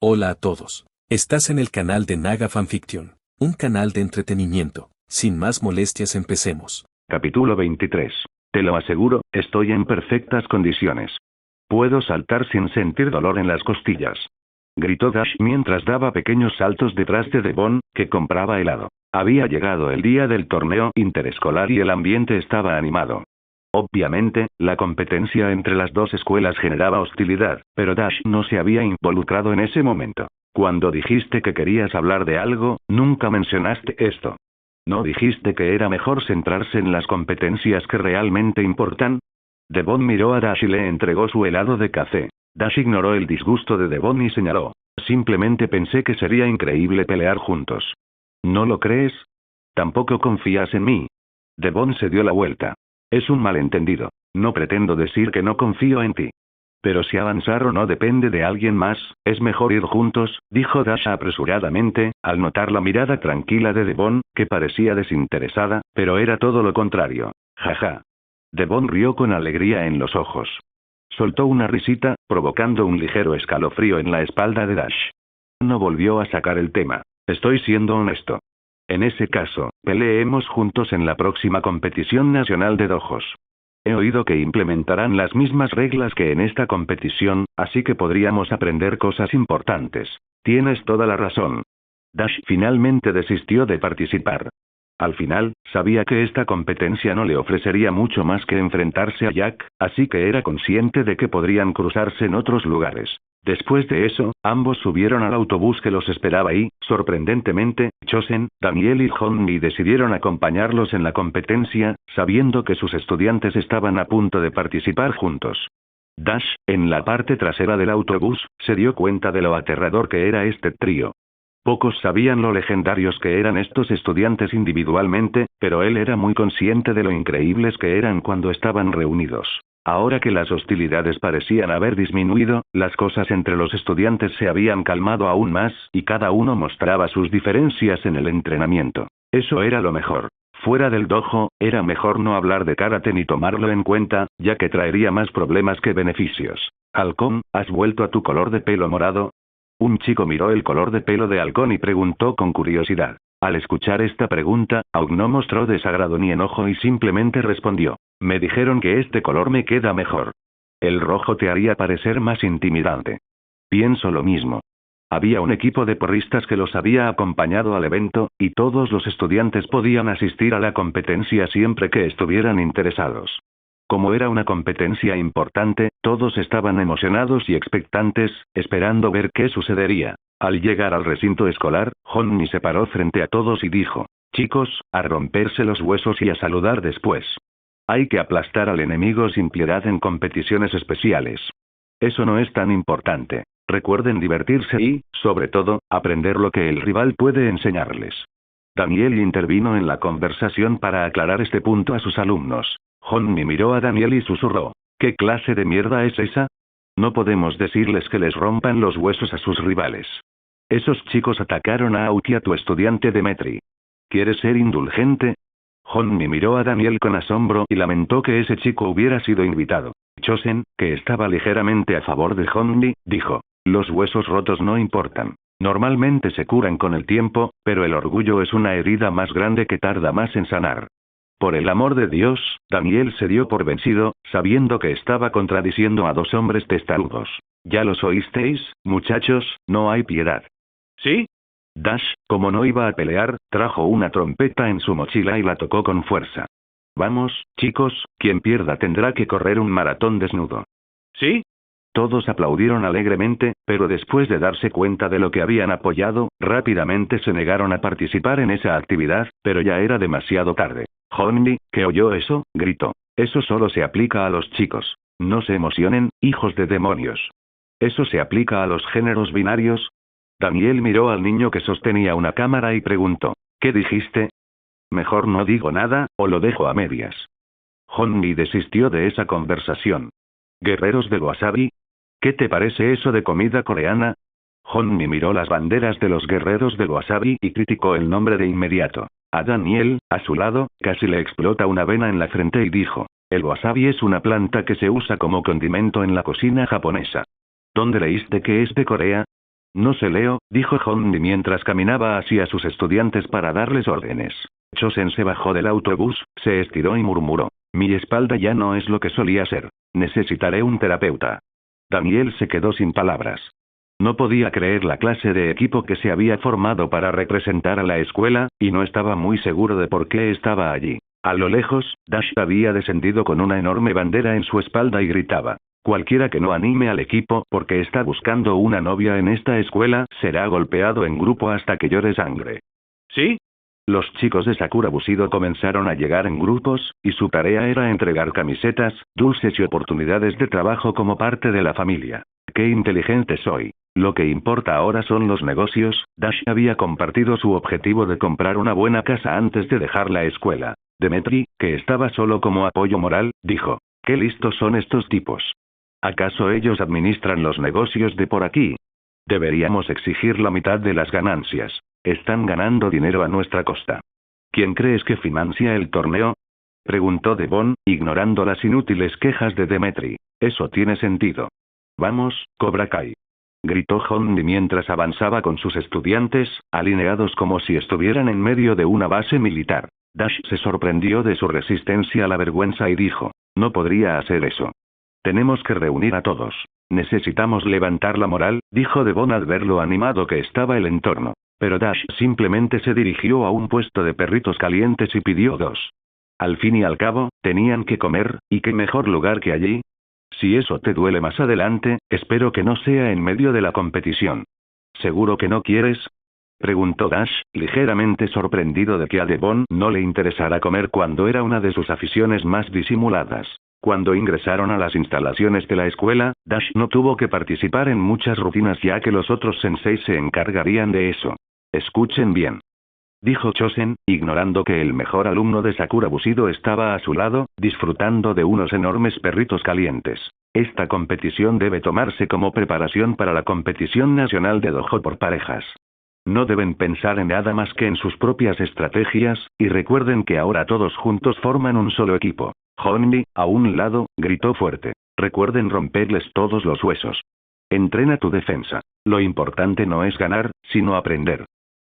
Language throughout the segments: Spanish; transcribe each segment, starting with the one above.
Hola a todos. Estás en el canal de Naga Fanfiction, un canal de entretenimiento. Sin más molestias, empecemos. Capítulo 23. Te lo aseguro, estoy en perfectas condiciones. Puedo saltar sin sentir dolor en las costillas. Gritó Dash mientras daba pequeños saltos detrás de Devon, que compraba helado. Había llegado el día del torneo interescolar y el ambiente estaba animado. Obviamente, la competencia entre las dos escuelas generaba hostilidad, pero Dash no se había involucrado en ese momento. Cuando dijiste que querías hablar de algo, nunca mencionaste esto. ¿No dijiste que era mejor centrarse en las competencias que realmente importan? Devon miró a Dash y le entregó su helado de café. Dash ignoró el disgusto de Devon y señaló: simplemente pensé que sería increíble pelear juntos. ¿No lo crees? ¿Tampoco confías en mí? Devon se dio la vuelta. Es un malentendido. No pretendo decir que no confío en ti. Pero si avanzar o no depende de alguien más, es mejor ir juntos, dijo Dash apresuradamente, al notar la mirada tranquila de Devon, que parecía desinteresada, pero era todo lo contrario. Jaja. Devon rió con alegría en los ojos. Soltó una risita, provocando un ligero escalofrío en la espalda de Dash. No volvió a sacar el tema. Estoy siendo honesto. En ese caso, peleemos juntos en la próxima competición nacional de dojos. He oído que implementarán las mismas reglas que en esta competición, así que podríamos aprender cosas importantes. Tienes toda la razón. Dash finalmente desistió de participar. Al final, sabía que esta competencia no le ofrecería mucho más que enfrentarse a Jack, así que era consciente de que podrían cruzarse en otros lugares. Después de eso, ambos subieron al autobús que los esperaba y, sorprendentemente, Chosen, Daniel y Honmi decidieron acompañarlos en la competencia, sabiendo que sus estudiantes estaban a punto de participar juntos. Dash, en la parte trasera del autobús, se dio cuenta de lo aterrador que era este trío. Pocos sabían lo legendarios que eran estos estudiantes individualmente, pero él era muy consciente de lo increíbles que eran cuando estaban reunidos. Ahora que las hostilidades parecían haber disminuido, las cosas entre los estudiantes se habían calmado aún más, y cada uno mostraba sus diferencias en el entrenamiento. Eso era lo mejor. Fuera del dojo, era mejor no hablar de karate ni tomarlo en cuenta, ya que traería más problemas que beneficios. Halcón, ¿has vuelto a tu color de pelo morado? Un chico miró el color de pelo de Halcón y preguntó con curiosidad. Al escuchar esta pregunta, Aug no mostró desagrado ni enojo y simplemente respondió: me dijeron que este color me queda mejor. El rojo te haría parecer más intimidante. Pienso lo mismo. Había un equipo de porristas que los había acompañado al evento, y todos los estudiantes podían asistir a la competencia siempre que estuvieran interesados. Como era una competencia importante, todos estaban emocionados y expectantes, esperando ver qué sucedería. Al llegar al recinto escolar, Honmi se paró frente a todos y dijo: chicos, a romperse los huesos y a saludar después. Hay que aplastar al enemigo sin piedad en competiciones especiales. Eso no es tan importante. Recuerden divertirse y, sobre todo, aprender lo que el rival puede enseñarles. Daniel intervino en la conversación para aclarar este punto a sus alumnos. Honmi miró a Daniel y susurró: ¿qué clase de mierda es esa? No podemos decirles que les rompan los huesos a sus rivales. Esos chicos atacaron a Aoki, a tu estudiante Demetri. ¿Quieres ser indulgente? Honmi miró a Daniel con asombro y lamentó que ese chico hubiera sido invitado. Chosen, que estaba ligeramente a favor de Honmi, dijo: los huesos rotos no importan. Normalmente se curan con el tiempo, pero el orgullo es una herida más grande que tarda más en sanar. Por el amor de Dios, Daniel se dio por vencido, sabiendo que estaba contradiciendo a dos hombres testarudos. Ya los oísteis, muchachos, no hay piedad. ¿Sí? Dash, como no iba a pelear, trajo una trompeta en su mochila y la tocó con fuerza. Vamos, chicos, quien pierda tendrá que correr un maratón desnudo. ¿Sí? Todos aplaudieron alegremente, pero después de darse cuenta de lo que habían apoyado, rápidamente se negaron a participar en esa actividad, pero ya era demasiado tarde. Honmi, que oyó eso, gritó: eso solo se aplica a los chicos. No se emocionen, hijos de demonios. ¿Eso se aplica a los géneros binarios? Daniel miró al niño que sostenía una cámara y preguntó: ¿qué dijiste? Mejor no digo nada, o lo dejo a medias. Honmi desistió de esa conversación. ¿Guerreros del wasabi? ¿Qué te parece eso de comida coreana? Honmi miró las banderas de los guerreros del wasabi y criticó el nombre de inmediato. A Daniel, a su lado, casi le explota una vena en la frente y dijo: el wasabi es una planta que se usa como condimento en la cocina japonesa. ¿Dónde leíste que es de Corea? No sé Leo, dijo Hondi mientras caminaba hacia sus estudiantes para darles órdenes. Chosen se bajó del autobús, se estiró y murmuró. Mi espalda ya no es lo que solía ser. Necesitaré un terapeuta. Daniel se quedó sin palabras. No podía creer la clase de equipo que se había formado para representar a la escuela, y no estaba muy seguro de por qué estaba allí. A lo lejos, Dash había descendido con una enorme bandera en su espalda y gritaba. Cualquiera que no anime al equipo porque está buscando una novia en esta escuela, será golpeado en grupo hasta que llore sangre. ¿Sí? Los chicos de Sakura Bushido comenzaron a llegar en grupos, y su tarea era entregar camisetas, dulces y oportunidades de trabajo como parte de la familia. ¡Qué inteligente soy! Lo que importa ahora son los negocios. Dash había compartido su objetivo de comprar una buena casa antes de dejar la escuela. Demetri, que estaba solo como apoyo moral, dijo. ¡Qué listos son estos tipos! ¿Acaso ellos administran los negocios de por aquí? Deberíamos exigir la mitad de las ganancias. Están ganando dinero a nuestra costa. ¿Quién crees que financia el torneo? Preguntó Devon, ignorando las inútiles quejas de Demetri. Eso tiene sentido. Vamos, Cobra Kai. Gritó Hondi mientras avanzaba con sus estudiantes, alineados como si estuvieran en medio de una base militar. Dash se sorprendió de su resistencia a la vergüenza y dijo, no podría hacer eso. Tenemos que reunir a todos. Necesitamos levantar la moral, dijo Devon al ver lo animado que estaba el entorno. Pero Dash simplemente se dirigió a un puesto de perritos calientes y pidió 2. Al fin y al cabo, tenían que comer, y qué mejor lugar que allí. Si eso te duele más adelante, espero que no sea en medio de la competición. ¿Seguro que no quieres? Preguntó Dash, ligeramente sorprendido de que a Devon no le interesara comer cuando era una de sus aficiones más disimuladas. Cuando ingresaron a las instalaciones de la escuela, Dash no tuvo que participar en muchas rutinas ya que los otros senseis se encargarían de eso. Escuchen bien. Dijo Chosen, ignorando que el mejor alumno de Sakura Bushido estaba a su lado, disfrutando de unos enormes perritos calientes. Esta competición debe tomarse como preparación para la competición nacional de dojo por parejas. No deben pensar en nada más que en sus propias estrategias, y recuerden que ahora todos juntos forman un solo equipo. Hondi, a un lado, gritó fuerte. Recuerden romperles todos los huesos. Entrena tu defensa. Lo importante no es ganar, sino aprender.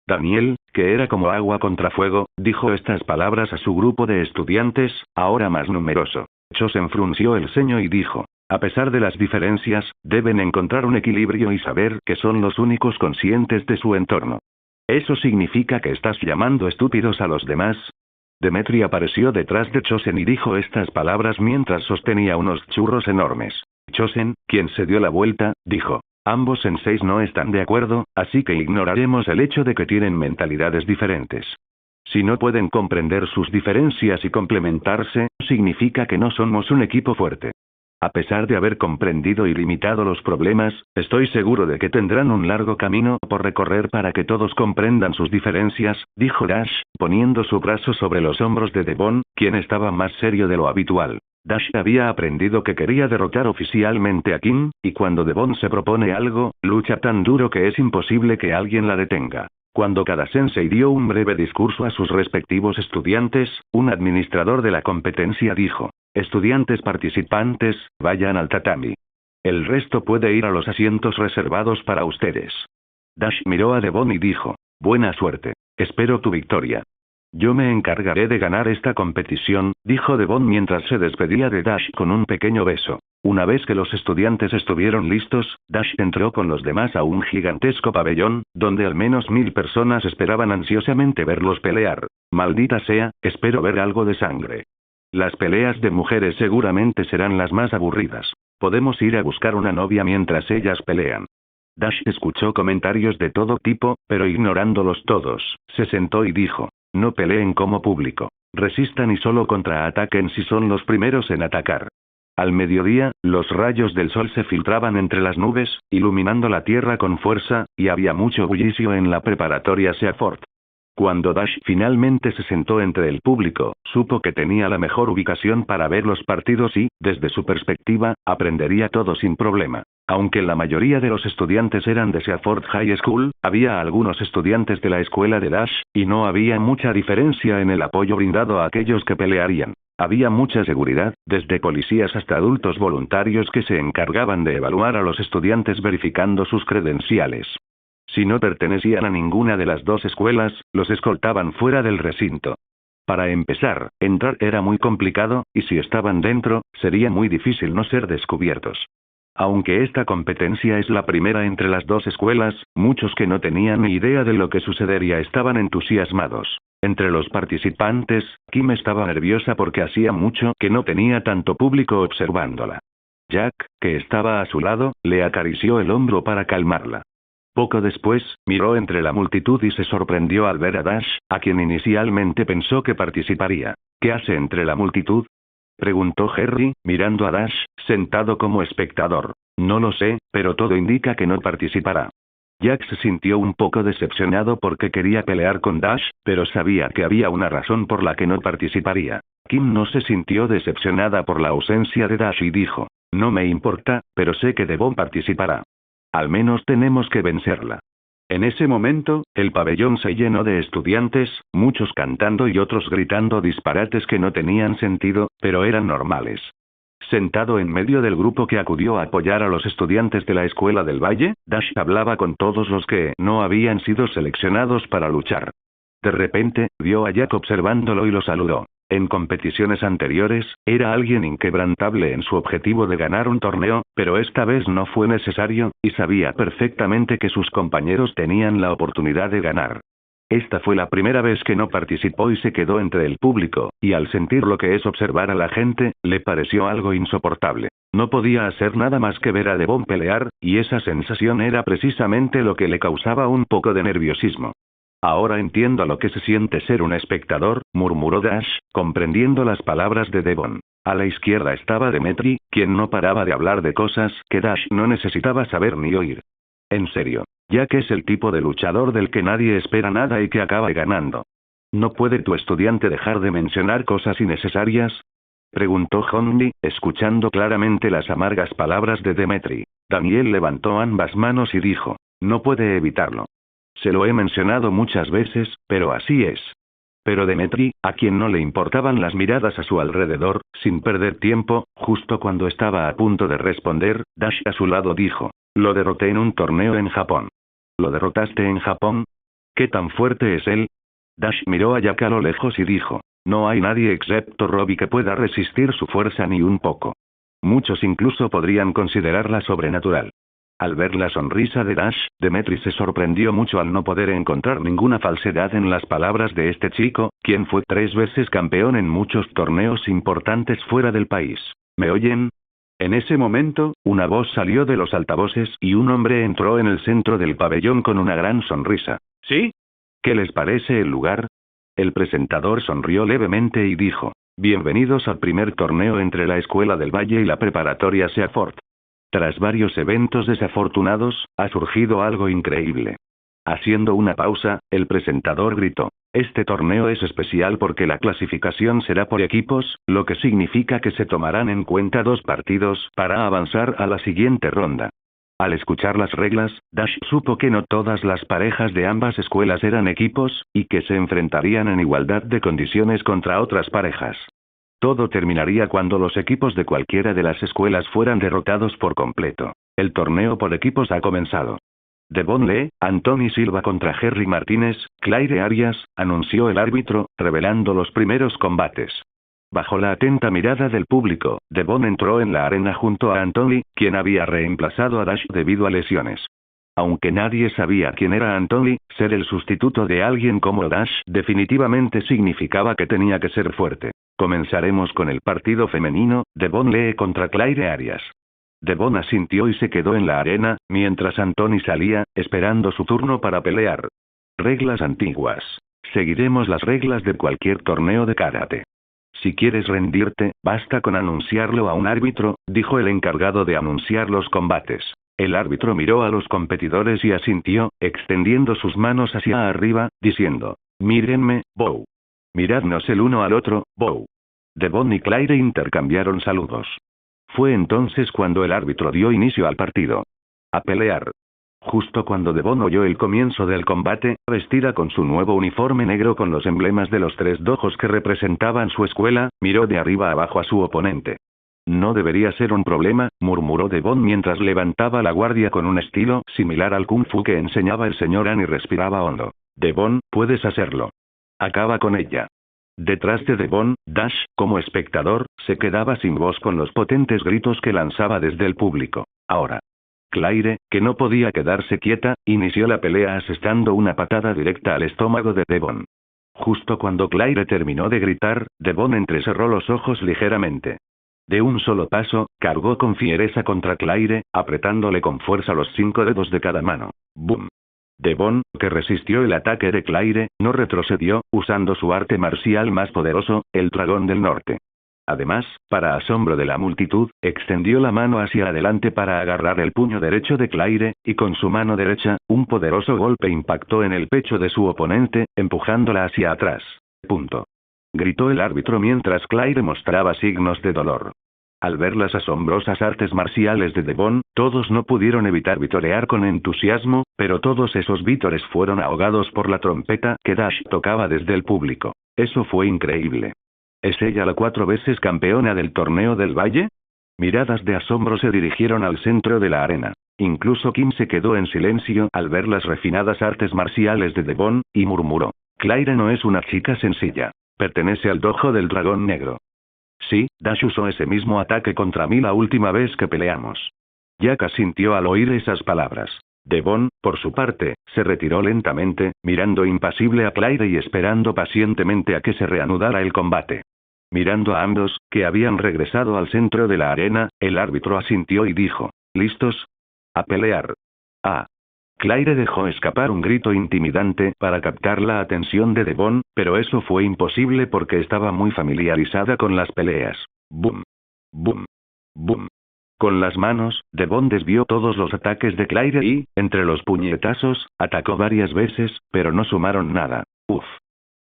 Daniel, que era como agua contra fuego, dijo estas palabras a su grupo de estudiantes, ahora más numeroso. Chosen frunció el ceño y dijo, a pesar de las diferencias, deben encontrar un equilibrio y saber que son los únicos conscientes de su entorno. ¿Eso significa que estás llamando estúpidos a los demás? Demetri apareció detrás de Chosen y dijo estas palabras mientras sostenía unos churros enormes. Chosen, quien se dio la vuelta, dijo, ambos senseis no están de acuerdo, así que ignoraremos el hecho de que tienen mentalidades diferentes. Si no pueden comprender sus diferencias y complementarse, significa que no somos un equipo fuerte. A pesar de haber comprendido y limitado los problemas, estoy seguro de que tendrán un largo camino por recorrer para que todos comprendan sus diferencias, dijo Dash, poniendo su brazo sobre los hombros de Devon, quien estaba más serio de lo habitual. Dash había aprendido que quería derrotar oficialmente a Kim, y cuando Devon se propone algo, lucha tan duro que es imposible que alguien la detenga. Cuando cada sensei dio un breve discurso a sus respectivos estudiantes, un administrador de la competencia dijo, estudiantes participantes, vayan al tatami. El resto puede ir a los asientos reservados para ustedes. Dash miró a Devon y dijo, buena suerte. Espero tu victoria. Yo me encargaré de ganar esta competición, dijo Devon mientras se despedía de Dash con un pequeño beso. Una vez que los estudiantes estuvieron listos, Dash entró con los demás a un gigantesco pabellón, donde al menos 1000 personas esperaban ansiosamente verlos pelear. Maldita sea, espero ver algo de sangre. Las peleas de mujeres seguramente serán las más aburridas. Podemos ir a buscar una novia mientras ellas pelean. Dash escuchó comentarios de todo tipo, pero ignorándolos todos, se sentó y dijo, no peleen como público. Resistan y solo contraataquen si son los primeros en atacar. Al mediodía, los rayos del sol se filtraban entre las nubes, iluminando la tierra con fuerza, y había mucho bullicio en la preparatoria Seaford. Cuando Dash finalmente se sentó entre el público, supo que tenía la mejor ubicación para ver los partidos y, desde su perspectiva, aprendería todo sin problema. Aunque la mayoría de los estudiantes eran de Seaford High School, había algunos estudiantes de la escuela de Dash, y no había mucha diferencia en el apoyo brindado a aquellos que pelearían. Había mucha seguridad, desde policías hasta adultos voluntarios que se encargaban de evaluar a los estudiantes verificando sus credenciales. Si no pertenecían a ninguna de las dos escuelas, los escoltaban fuera del recinto. Para empezar, entrar era muy complicado, y si estaban dentro, sería muy difícil no ser descubiertos. Aunque esta competencia es la primera entre las dos escuelas, muchos que no tenían ni idea de lo que sucedería estaban entusiasmados. Entre los participantes, Kim estaba nerviosa porque hacía mucho que no tenía tanto público observándola. Jack, que estaba a su lado, le acarició el hombro para calmarla. Poco después, miró entre la multitud y se sorprendió al ver a Dash, a quien inicialmente pensó que participaría. ¿Qué hace entre la multitud?, preguntó Harry, mirando a Dash, sentado como espectador. No lo sé, pero todo indica que no participará. Jack se sintió un poco decepcionado porque quería pelear con Dash, pero sabía que había una razón por la que no participaría. Kim no se sintió decepcionada por la ausencia de Dash y dijo: no me importa, pero sé que Devon participará. Al menos tenemos que vencerla. En ese momento, el pabellón se llenó de estudiantes, muchos cantando y otros gritando disparates que no tenían sentido, pero eran normales. Sentado en medio del grupo que acudió a apoyar a los estudiantes de la Escuela del Valle, Dash hablaba con todos los que no habían sido seleccionados para luchar. De repente, vio a Jack observándolo y lo saludó. En competiciones anteriores, era alguien inquebrantable en su objetivo de ganar un torneo, pero esta vez no fue necesario, y sabía perfectamente que sus compañeros tenían la oportunidad de ganar. Esta fue la primera vez que no participó y se quedó entre el público, y al sentir lo que es observar a la gente, le pareció algo insoportable. No podía hacer nada más que ver a Devon pelear, y esa sensación era precisamente lo que le causaba un poco de nerviosismo. Ahora entiendo lo que se siente ser un espectador, murmuró Dash, comprendiendo las palabras de Devon. A la izquierda estaba Demetri, quien no paraba de hablar de cosas que Dash no necesitaba saber ni oír. En serio, Jack es el tipo de luchador del que nadie espera nada y que acaba ganando. ¿No puede tu estudiante dejar de mencionar cosas innecesarias?, preguntó Hondy, escuchando claramente las amargas palabras de Demetri. Daniel levantó ambas manos y dijo: no puede evitarlo. Se lo he mencionado muchas veces, pero así es. Pero Demetri, a quien no le importaban las miradas a su alrededor, sin perder tiempo, justo cuando estaba a punto de responder, Dash a su lado dijo: lo derroté en un torneo en Japón. ¿Lo derrotaste en Japón? ¿Qué tan fuerte es él? Dash miró a Jack a lo lejos y dijo: no hay nadie excepto Robbie que pueda resistir su fuerza ni un poco. Muchos incluso podrían considerarla sobrenatural. Al ver la sonrisa de Dash, Demetri se sorprendió mucho al no poder encontrar ninguna falsedad en las palabras de este chico, quien fue 3 veces campeón en muchos torneos importantes fuera del país. ¿Me oyen? En ese momento, una voz salió de los altavoces y un hombre entró en el centro del pabellón con una gran sonrisa. ¿Sí? ¿Qué les parece el lugar? El presentador sonrió levemente y dijo: bienvenidos al primer torneo entre la Escuela del Valle y la preparatoria Seaford. Tras varios eventos desafortunados, ha surgido algo increíble. Haciendo una pausa, el presentador gritó: este torneo es especial porque la clasificación será por equipos, lo que significa que se tomarán en cuenta 2 partidos para avanzar a la siguiente ronda. Al escuchar las reglas, Dash supo que no todas las parejas de ambas escuelas eran equipos, y que se enfrentarían en igualdad de condiciones contra otras parejas. Todo terminaría cuando los equipos de cualquiera de las escuelas fueran derrotados por completo. El torneo por equipos ha comenzado. Devon Lee, Anthony Silva contra Jerry Martínez, Claire Arias, anunció el árbitro, revelando los primeros combates. Bajo la atenta mirada del público, Devon entró en la arena junto a Anthony, quien había reemplazado a Dash debido a lesiones. Aunque nadie sabía quién era Anthony, ser el sustituto de alguien como Dash definitivamente significaba que tenía que ser fuerte. Comenzaremos con el partido femenino, Devon Lee contra Claire Arias. Devon asintió y se quedó en la arena, mientras Anthony salía, esperando su turno para pelear. Reglas antiguas. Seguiremos las reglas de cualquier torneo de karate. Si quieres rendirte, basta con anunciarlo a un árbitro, dijo el encargado de anunciar los combates. El árbitro miró a los competidores y asintió, extendiendo sus manos hacia arriba, diciendo: mírenme, Bow. Miradnos el uno al otro, Bow. Devon y Claire intercambiaron saludos. Fue entonces cuando el árbitro dio inicio al partido. A pelear. Justo cuando Devon oyó el comienzo del combate, vestida con su nuevo uniforme negro con los emblemas de los 3 dojos que representaban su escuela, miró de arriba abajo a su oponente. No debería ser un problema, murmuró Devon mientras levantaba la guardia con un estilo similar al kung fu que enseñaba el señor An y respiraba hondo. Devon, puedes hacerlo. Acaba con ella. Detrás de Devon, Dash, como espectador, se quedaba sin voz con los potentes gritos que lanzaba desde el público. Ahora. Claire, que no podía quedarse quieta, inició la pelea asestando una patada directa al estómago de Devon. Justo cuando Claire terminó de gritar, Devon entrecerró los ojos ligeramente. De un solo paso, cargó con fiereza contra Claire, apretándole con fuerza los 5 dedos de cada mano. ¡Bum! Devon, que resistió el ataque de Claire, no retrocedió, usando su arte marcial más poderoso, el Dragón del Norte. Además, para asombro de la multitud, extendió la mano hacia adelante para agarrar el puño derecho de Claire, y con su mano derecha, un poderoso golpe impactó en el pecho de su oponente, empujándola hacia atrás. Punto. Gritó el árbitro mientras Claire mostraba signos de dolor. Al ver las asombrosas artes marciales de Devon, todos no pudieron evitar vitorear con entusiasmo, pero todos esos vítores fueron ahogados por la trompeta que Dash tocaba desde el público. Eso fue increíble. ¿Es ella la 4 veces campeona del torneo del Valle? Miradas de asombro se dirigieron al centro de la arena. Incluso Kim se quedó en silencio al ver las refinadas artes marciales de Devon, y murmuró. Claire no es una chica sencilla. Pertenece al dojo del dragón negro. Sí, Dash usó ese mismo ataque contra mí la última vez que peleamos. Jack asintió al oír esas palabras. Devon, por su parte, se retiró lentamente, mirando impasible a Claire y esperando pacientemente a que se reanudara el combate. Mirando a ambos, que habían regresado al centro de la arena, el árbitro asintió y dijo, ¿listos? A pelear. Ah. Claire dejó escapar un grito intimidante para captar la atención de Devon, pero eso fue imposible porque estaba muy familiarizada con las peleas. Boom. Boom. Boom. Con las manos, Devon desvió todos los ataques de Claire y, entre los puñetazos, atacó varias veces, pero no sumaron nada. Uf.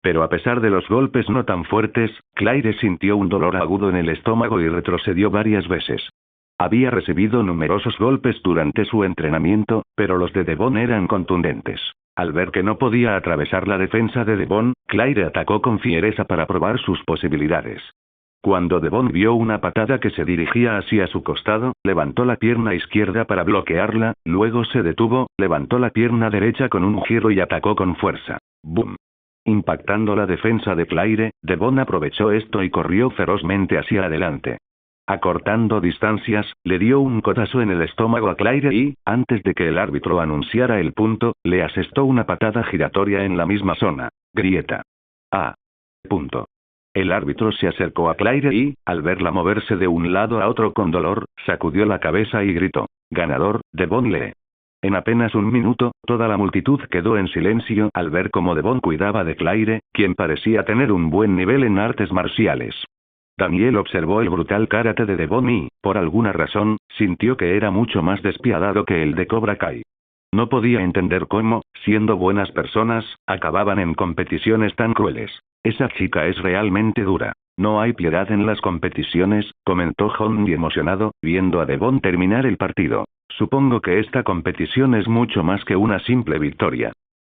Pero a pesar de los golpes no tan fuertes, Claire sintió un dolor agudo en el estómago y retrocedió varias veces. Había recibido numerosos golpes durante su entrenamiento, pero los de Devon eran contundentes. Al ver que no podía atravesar la defensa de Devon, Claire atacó con fiereza para probar sus posibilidades. Cuando Devon vio una patada que se dirigía hacia su costado, levantó la pierna izquierda para bloquearla, luego se detuvo, levantó la pierna derecha con un giro y atacó con fuerza. ¡Bum! Impactando la defensa de Claire, Devon aprovechó esto y corrió ferozmente hacia adelante. Acortando distancias, le dio un codazo en el estómago a Claire y, antes de que el árbitro anunciara el punto, le asestó una patada giratoria en la misma zona. Grieta. Ah. Punto. El árbitro se acercó a Claire y, al verla moverse de un lado a otro con dolor, sacudió la cabeza y gritó. Ganador, Devon Lee. En apenas un minuto, toda la multitud quedó en silencio al ver cómo Devon cuidaba de Claire, quien parecía tener un buen nivel en artes marciales. Daniel observó el brutal karate de Devon y, por alguna razón, sintió que era mucho más despiadado que el de Cobra Kai. No podía entender cómo, siendo buenas personas, acababan en competiciones tan crueles. Esa chica es realmente dura. No hay piedad en las competiciones, comentó Hondi emocionado, viendo a Devon terminar el partido. Supongo que esta competición es mucho más que una simple victoria.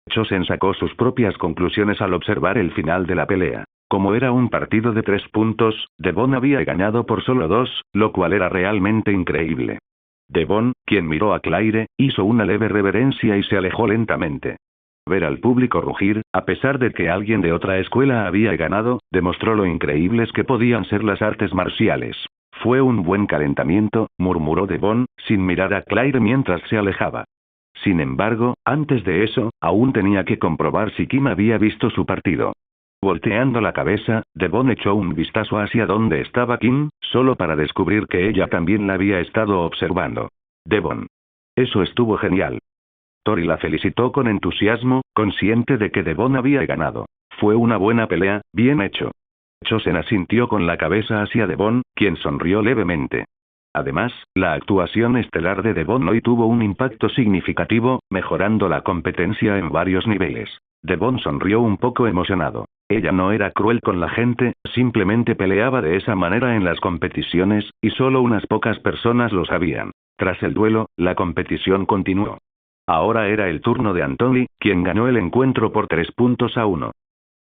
Chosen sacó sus propias conclusiones al observar el final de la pelea. Como era un partido de 3 puntos, Devon había ganado por solo 2, lo cual era realmente increíble. Devon, quien miró a Claire, hizo una leve reverencia y se alejó lentamente. Ver al público rugir, a pesar de que alguien de otra escuela había ganado, demostró lo increíbles que podían ser las artes marciales. Fue un buen calentamiento, murmuró Devon, sin mirar a Claire mientras se alejaba. Sin embargo, antes de eso, aún tenía que comprobar si Kim había visto su partido. Volteando la cabeza, Devon echó un vistazo hacia donde estaba Kim, solo para descubrir que ella también la había estado observando. Devon. Eso estuvo genial. Tori la felicitó con entusiasmo, consciente de que Devon había ganado. Fue una buena pelea, bien hecho. Chosen asintió con la cabeza hacia Devon, quien sonrió levemente. Además, la actuación estelar de Devon hoy tuvo un impacto significativo, mejorando la competencia en varios niveles. Devon sonrió un poco emocionado. Ella no era cruel con la gente, simplemente peleaba de esa manera en las competiciones, y solo unas pocas personas lo sabían. Tras el duelo, la competición continuó. Ahora era el turno de Anthony, quien ganó el encuentro por 3-1.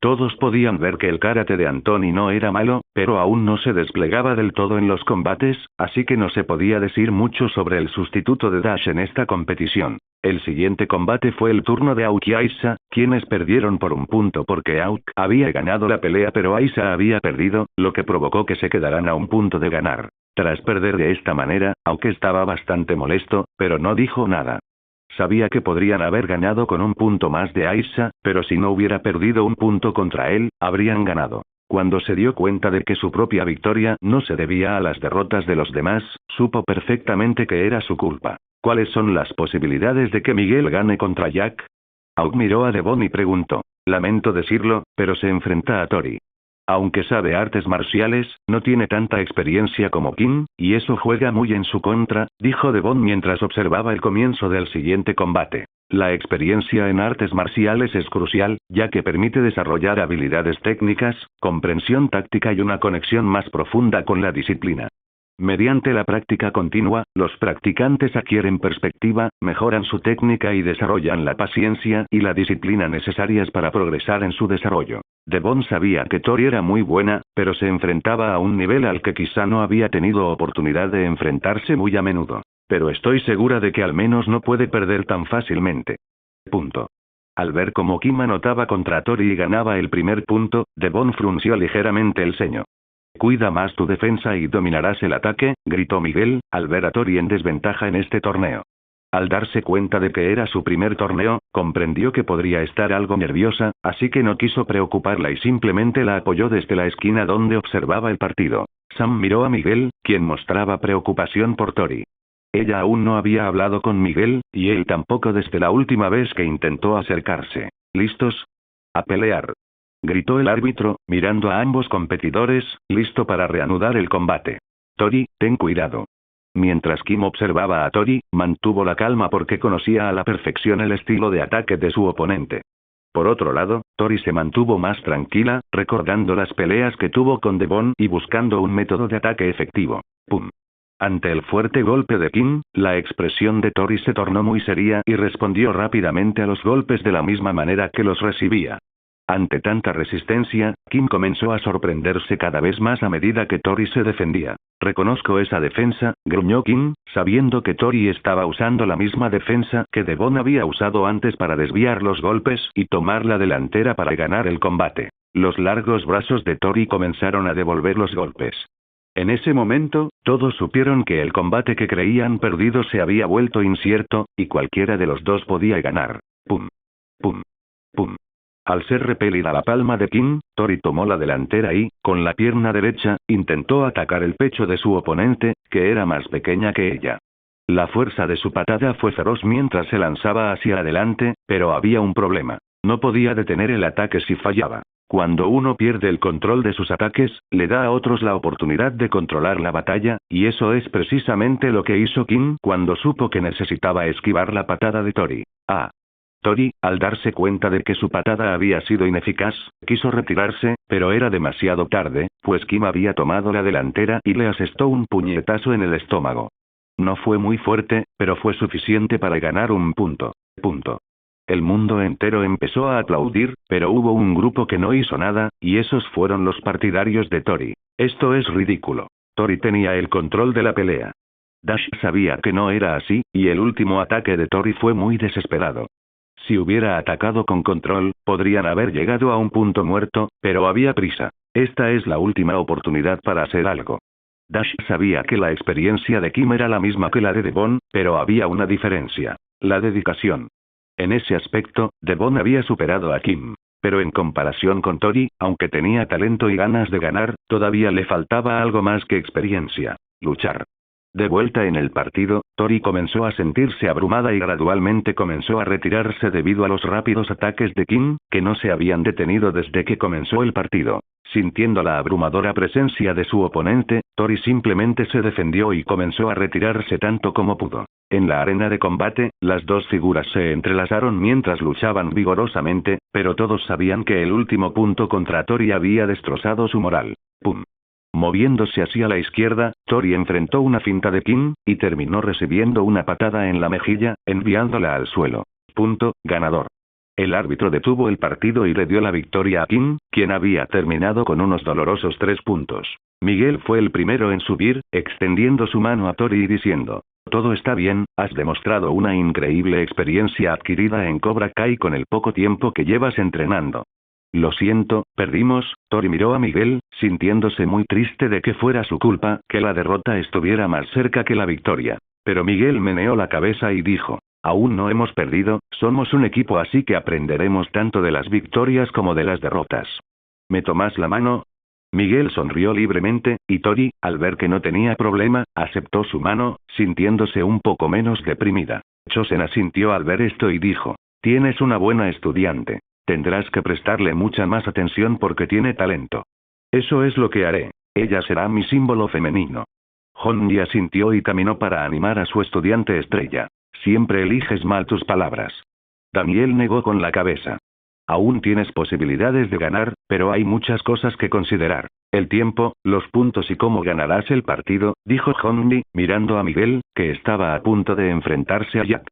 Todos podían ver que el karate de Anthony no era malo, pero aún no se desplegaba del todo en los combates, así que no se podía decir mucho sobre el sustituto de Dash en esta competición. El siguiente combate fue el turno de Aoki y Aisa, quienes perdieron por un punto porque Aoki había ganado la pelea pero Aisa había perdido, lo que provocó que se quedaran a un punto de ganar. Tras perder de esta manera, Aoki estaba bastante molesto, pero no dijo nada. Sabía que podrían haber ganado con un punto más de Aisa, pero si no hubiera perdido un punto contra él, habrían ganado. Cuando se dio cuenta de que su propia victoria no se debía a las derrotas de los demás, supo perfectamente que era su culpa. ¿Cuáles son las posibilidades de que Miguel gane contra Jack? Aoki miró a Devon y preguntó. Lamento decirlo, pero se enfrenta a Tori. Aunque sabe artes marciales, no tiene tanta experiencia como Kim, y eso juega muy en su contra, dijo Devon mientras observaba el comienzo del siguiente combate. La experiencia en artes marciales es crucial, ya que permite desarrollar habilidades técnicas, comprensión táctica y una conexión más profunda con la disciplina. Mediante la práctica continua, los practicantes adquieren perspectiva, mejoran su técnica y desarrollan la paciencia y la disciplina necesarias para progresar en su desarrollo. Devon sabía que Tori era muy buena, pero se enfrentaba a un nivel al que quizá no había tenido oportunidad de enfrentarse muy a menudo. Pero estoy segura de que al menos no puede perder tan fácilmente. Punto. Al ver cómo Kim anotaba contra Tori y ganaba el primer punto, Devon frunció ligeramente el ceño. Cuida más tu defensa y dominarás el ataque, gritó Miguel, al ver a Tori en desventaja en este torneo. Al darse cuenta de que era su primer torneo, comprendió que podría estar algo nerviosa, así que no quiso preocuparla y simplemente la apoyó desde la esquina donde observaba el partido. Sam miró a Miguel, quien mostraba preocupación por Tori. Ella aún no había hablado con Miguel, y él tampoco desde la última vez que intentó acercarse. ¿Listos? A pelear. Gritó el árbitro, mirando a ambos competidores, listo para reanudar el combate. Tori, ten cuidado. Mientras Kim observaba a Tori, mantuvo la calma porque conocía a la perfección el estilo de ataque de su oponente. Por otro lado, Tori se mantuvo más tranquila, recordando las peleas que tuvo con Devon y buscando un método de ataque efectivo. ¡Pum! Ante el fuerte golpe de Kim, la expresión de Tori se tornó muy seria y respondió rápidamente a los golpes de la misma manera que los recibía. Ante tanta resistencia, Kim comenzó a sorprenderse cada vez más a medida que Tori se defendía. Reconozco esa defensa, gruñó Kim, sabiendo que Tori estaba usando la misma defensa que Devon había usado antes para desviar los golpes y tomar la delantera para ganar el combate. Los largos brazos de Tori comenzaron a devolver los golpes. En ese momento, todos supieron que el combate que creían perdido se había vuelto incierto, y cualquiera de los dos podía ganar. Pum. Pum. Pum. Al ser repelida la palma de Kim, Tori tomó la delantera y, con la pierna derecha, intentó atacar el pecho de su oponente, que era más pequeña que ella. La fuerza de su patada fue feroz mientras se lanzaba hacia adelante, pero había un problema. No podía detener el ataque si fallaba. Cuando uno pierde el control de sus ataques, le da a otros la oportunidad de controlar la batalla, y eso es precisamente lo que hizo Kim cuando supo que necesitaba esquivar la patada de Tori. Tori, al darse cuenta de que su patada había sido ineficaz, quiso retirarse, pero era demasiado tarde, pues Kim había tomado la delantera y le asestó un puñetazo en el estómago. No fue muy fuerte, pero fue suficiente para ganar un punto. El mundo entero empezó a aplaudir, pero hubo un grupo que no hizo nada, y esos fueron los partidarios de Tori. Esto es ridículo. Tori tenía el control de la pelea. Dash sabía que no era así, y el último ataque de Tori fue muy desesperado. Si hubiera atacado con control, podrían haber llegado a un punto muerto, pero había prisa. Esta es la última oportunidad para hacer algo. Dash sabía que la experiencia de Kim era la misma que la de Devon, pero había una diferencia: la dedicación. En ese aspecto, Devon había superado a Kim. Pero en comparación con Tori, aunque tenía talento y ganas de ganar, todavía le faltaba algo más que experiencia: luchar. De vuelta en el partido, Tori comenzó a sentirse abrumada y gradualmente comenzó a retirarse debido a los rápidos ataques de Kim, que no se habían detenido desde que comenzó el partido. Sintiendo la abrumadora presencia de su oponente, Tori simplemente se defendió y comenzó a retirarse tanto como pudo. En la arena de combate, las dos figuras se entrelazaron mientras luchaban vigorosamente, pero todos sabían que el último punto contra Tori había destrozado su moral. ¡Pum! Moviéndose hacia la izquierda, Tori enfrentó una finta de Kim, y terminó recibiendo una patada en la mejilla, enviándola al suelo. Punto, ganador. El árbitro detuvo el partido y le dio la victoria a Kim, quien había terminado con unos dolorosos 3 puntos. Miguel fue el primero en subir, extendiendo su mano a Tori y diciendo: todo está bien, has demostrado una increíble experiencia adquirida en Cobra Kai con el poco tiempo que llevas entrenando. Lo siento, perdimos. Tori miró a Miguel, sintiéndose muy triste de que fuera su culpa que la derrota estuviera más cerca que la victoria. Pero Miguel meneó la cabeza y dijo: aún no hemos perdido, somos un equipo así que aprenderemos tanto de las victorias como de las derrotas. ¿Me tomas la mano? Miguel sonrió libremente, y Tori, al ver que no tenía problema, aceptó su mano, sintiéndose un poco menos deprimida. Chosen asintió al ver esto y dijo: tienes una buena estudiante. Tendrás que prestarle mucha más atención porque tiene talento. Eso es lo que haré. Ella será mi símbolo femenino. Honji asintió y caminó para animar a su estudiante estrella. Siempre eliges mal tus palabras. Daniel negó con la cabeza. Aún tienes posibilidades de ganar, pero hay muchas cosas que considerar. El tiempo, los puntos y cómo ganarás el partido, dijo Honji, mirando a Miguel, que estaba a punto de enfrentarse a Jack.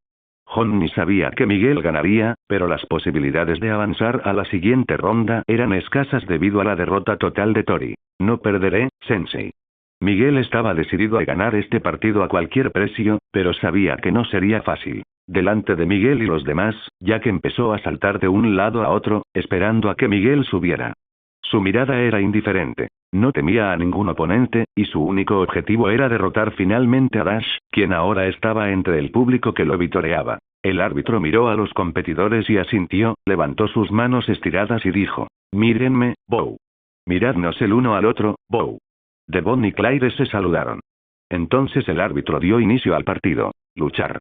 Honji sabía que Miguel ganaría, pero las posibilidades de avanzar a la siguiente ronda eran escasas debido a la derrota total de Tori. No perderé, Sensei. Miguel estaba decidido a ganar este partido a cualquier precio, pero sabía que no sería fácil. Delante de Miguel y los demás, Jack empezó a saltar de un lado a otro, esperando a que Miguel subiera. Su mirada era indiferente. No temía a ningún oponente, y su único objetivo era derrotar finalmente a Dash, quien ahora estaba entre el público que lo vitoreaba. El árbitro miró a los competidores y asintió, levantó sus manos estiradas y dijo: mírenme, Bow. Miradnos el uno al otro, Bow. Devon y Claire se saludaron. Entonces el árbitro dio inicio al partido. Luchar.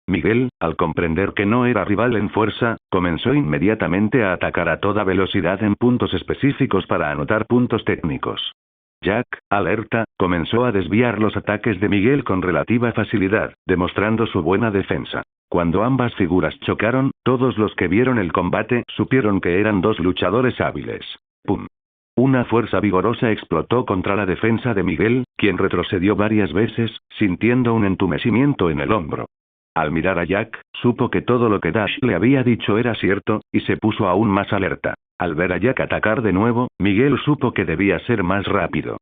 Miguel, al comprender que no era rival en fuerza, comenzó inmediatamente a atacar a toda velocidad en puntos específicos para anotar puntos técnicos. Jack, alerta, comenzó a desviar los ataques de Miguel con relativa facilidad, demostrando su buena defensa. Cuando ambas figuras chocaron, todos los que vieron el combate supieron que eran dos luchadores hábiles. ¡Pum! Una fuerza vigorosa explotó contra la defensa de Miguel, quien retrocedió varias veces, sintiendo un entumecimiento en el hombro. Al mirar a Jack, supo que todo lo que Dash le había dicho era cierto, y se puso aún más alerta. Al ver a Jack atacar de nuevo, Miguel supo que debía ser más rápido.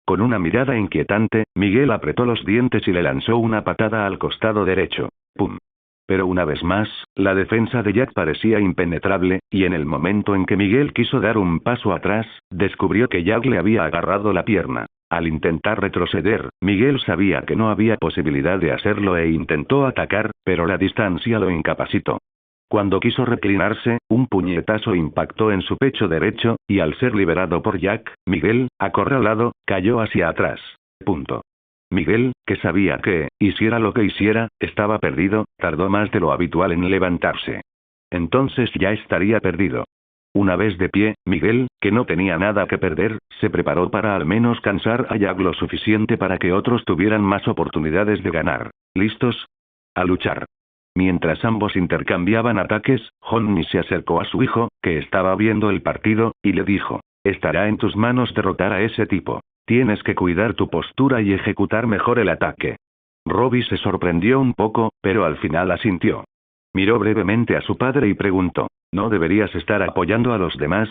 Con una mirada inquietante, Miguel apretó los dientes y le lanzó una patada al costado derecho. ¡Pum! Pero una vez más, la defensa de Jack parecía impenetrable, y en el momento en que Miguel quiso dar un paso atrás, descubrió que Jack le había agarrado la pierna. Al intentar retroceder, Miguel sabía que no había posibilidad de hacerlo e intentó atacar, pero la distancia lo incapacitó. Cuando quiso reclinarse, un puñetazo impactó en su pecho derecho, y al ser liberado por Jack, Miguel, acorralado, cayó hacia atrás. Punto. Miguel, que sabía que, hiciera lo que hiciera, estaba perdido, tardó más de lo habitual en levantarse. Entonces ya estaría perdido. Una vez de pie, Miguel, que no tenía nada que perder, se preparó para al menos cansar a Jack lo suficiente para que otros tuvieran más oportunidades de ganar. ¿Listos? A luchar. Mientras ambos intercambiaban ataques, Honji se acercó a su hijo, que estaba viendo el partido, y le dijo: estará en tus manos derrotar a ese tipo. Tienes que cuidar tu postura y ejecutar mejor el ataque. Robbie se sorprendió un poco, pero al final asintió. Miró brevemente a su padre y preguntó: ¿no deberías estar apoyando a los demás?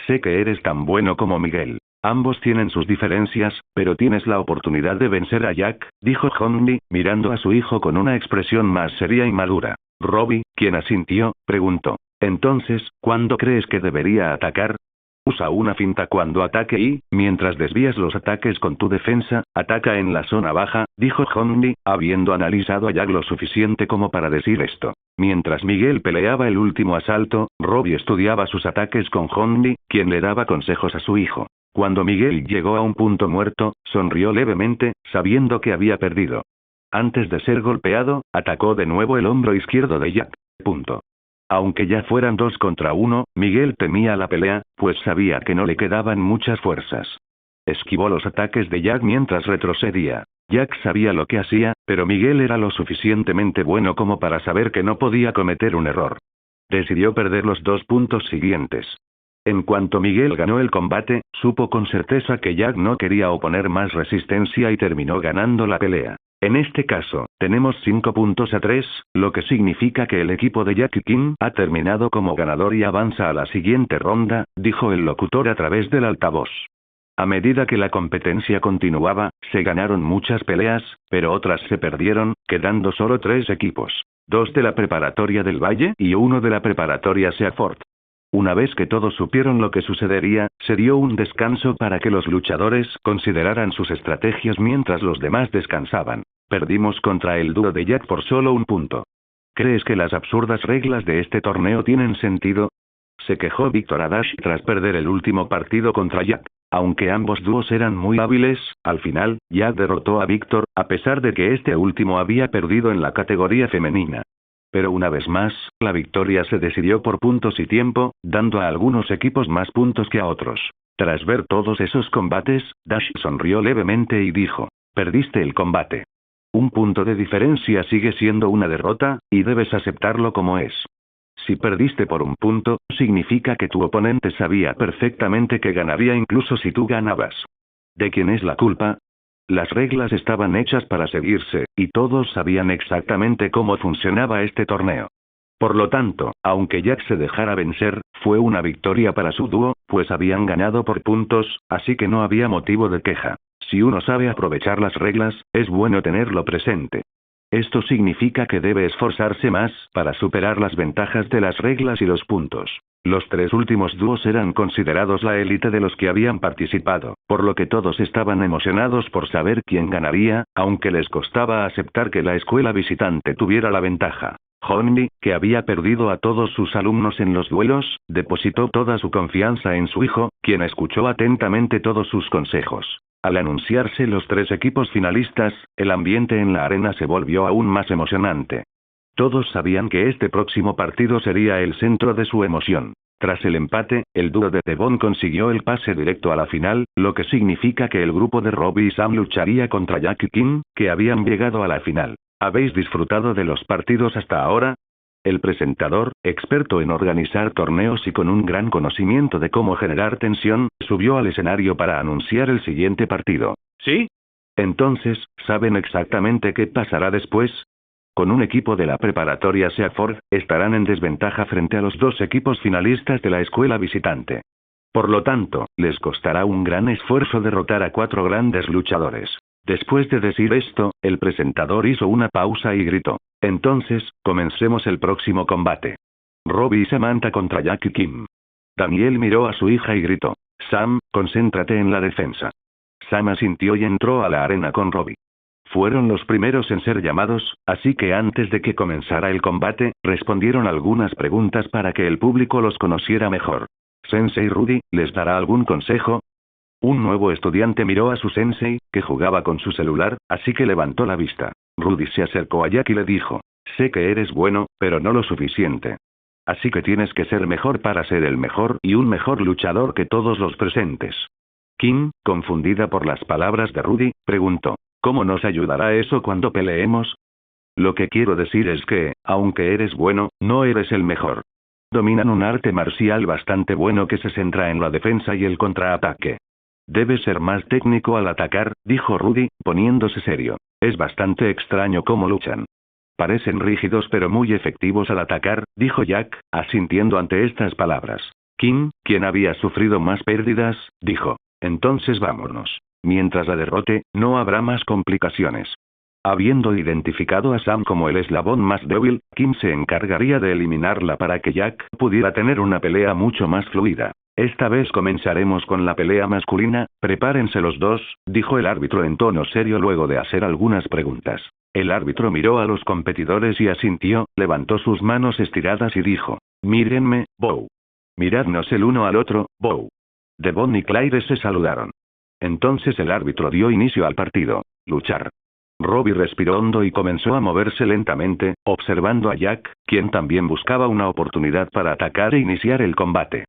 Sé que eres tan bueno como Miguel. Ambos tienen sus diferencias, pero tienes la oportunidad de vencer a Jack, dijo Honji, mirando a su hijo con una expresión más seria y madura. Robbie, quien asintió, preguntó: entonces, ¿cuándo crees que debería atacar? Usa una finta cuando ataque y, mientras desvías los ataques con tu defensa, ataca en la zona baja, dijo Honji, habiendo analizado a Jack lo suficiente como para decir esto. Mientras Miguel peleaba el último asalto, Robbie estudiaba sus ataques con Honji, quien le daba consejos a su hijo. Cuando Miguel llegó a un punto muerto, sonrió levemente, sabiendo que había perdido. Antes de ser golpeado, atacó de nuevo el hombro izquierdo de Jack. Punto. Aunque ya fueran 2 contra 1, Miguel temía la pelea, pues sabía que no le quedaban muchas fuerzas. Esquivó los ataques de Jack mientras retrocedía. Jack sabía lo que hacía, pero Miguel era lo suficientemente bueno como para saber que no podía cometer un error. Decidió perder los 2 puntos siguientes. En cuanto Miguel ganó el combate, supo con certeza que Jack no quería oponer más resistencia y terminó ganando la pelea. En este caso, tenemos 5 puntos a 3, lo que significa que el equipo de Jack y Kim ha terminado como ganador y avanza a la siguiente ronda, dijo el locutor a través del altavoz. A medida que la competencia continuaba, se ganaron muchas peleas, pero otras se perdieron, quedando solo 3 equipos. 2 de la preparatoria del Valle y 1 de la preparatoria Seaford. Una vez que todos supieron lo que sucedería, se dio un descanso para que los luchadores consideraran sus estrategias mientras los demás descansaban. Perdimos contra el dúo de Jack por solo 1 punto. ¿Crees que las absurdas reglas de este torneo tienen sentido? Se quejó Victor Adash tras perder el último partido contra Jack. Aunque ambos dúos eran muy hábiles, al final, Jack derrotó a Victor, a pesar de que este último había perdido en la categoría femenina. Pero una vez más, la victoria se decidió por puntos y tiempo, dando a algunos equipos más puntos que a otros. Tras ver todos esos combates, Dash sonrió levemente y dijo: perdiste el combate. 1 punto de diferencia sigue siendo una derrota, y debes aceptarlo como es. Si perdiste por 1 punto, significa que tu oponente sabía perfectamente que ganaría incluso si tú ganabas. ¿De quién es la culpa? Las reglas estaban hechas para seguirse, y todos sabían exactamente cómo funcionaba este torneo. Por lo tanto, aunque Jack se dejara vencer, fue una victoria para su dúo, pues habían ganado por puntos, así que no había motivo de queja. Si uno sabe aprovechar las reglas, es bueno tenerlo presente. Esto significa que debe esforzarse más para superar las ventajas de las reglas y los puntos. Los 3 últimos dúos eran considerados la élite de los que habían participado, por lo que todos estaban emocionados por saber quién ganaría, aunque les costaba aceptar que la escuela visitante tuviera la ventaja. Honmi, que había perdido a todos sus alumnos en los duelos, depositó toda su confianza en su hijo, quien escuchó atentamente todos sus consejos. Al anunciarse los 3 equipos finalistas, el ambiente en la arena se volvió aún más emocionante. Todos sabían que este próximo partido sería el centro de su emoción. Tras el empate, el dúo de Devon consiguió el pase directo a la final, lo que significa que el grupo de Robbie y Sam lucharía contra Jack y Kim, que habían llegado a la final. ¿Habéis disfrutado de los partidos hasta ahora? El presentador, experto en organizar torneos y con un gran conocimiento de cómo generar tensión, subió al escenario para anunciar el siguiente partido. ¿Sí? Entonces, ¿saben exactamente qué pasará después? Con un equipo de la preparatoria Seaford, estarán en desventaja frente a los 2 equipos finalistas de la escuela visitante. Por lo tanto, les costará un gran esfuerzo derrotar a 4 grandes luchadores. Después de decir esto, el presentador hizo una pausa y gritó: entonces, comencemos el próximo combate. Robbie y Samantha contra Jack y Kim. Daniel miró a su hija y gritó: Sam, concéntrate en la defensa. Sam asintió y entró a la arena con Robbie. Fueron los primeros en ser llamados, así que antes de que comenzara el combate, respondieron algunas preguntas para que el público los conociera mejor. Sensei Rudy, ¿les dará algún consejo? Un nuevo estudiante miró a su sensei, que jugaba con su celular, así que levantó la vista. Rudy se acercó a Jack y le dijo: sé que eres bueno, pero no lo suficiente. Así que tienes que ser mejor para ser el mejor y un mejor luchador que todos los presentes. Kim, confundida por las palabras de Rudy, preguntó: ¿cómo nos ayudará eso cuando peleemos? Lo que quiero decir es que, aunque eres bueno, no eres el mejor. Dominan un arte marcial bastante bueno que se centra en la defensa y el contraataque. Debes ser más técnico al atacar, dijo Rudy, poniéndose serio. Es bastante extraño cómo luchan. Parecen rígidos pero muy efectivos al atacar, dijo Jack, asintiendo ante estas palabras. Kim, quien había sufrido más pérdidas, dijo: entonces vámonos. Mientras la derrote, no habrá más complicaciones. Habiendo identificado a Sam como el eslabón más débil, Kim se encargaría de eliminarla para que Jack pudiera tener una pelea mucho más fluida. Esta vez comenzaremos con la pelea masculina, prepárense los 2, dijo el árbitro en tono serio luego de hacer algunas preguntas. El árbitro miró a los competidores y asintió, levantó sus manos estiradas y dijo: mírenme, Bow. Miradnos el uno al otro, Bow. Devon y Claire se saludaron. Entonces el árbitro dio inicio al partido. Luchar. Robbie respiró hondo y comenzó a moverse lentamente, observando a Jack, quien también buscaba una oportunidad para atacar e iniciar el combate.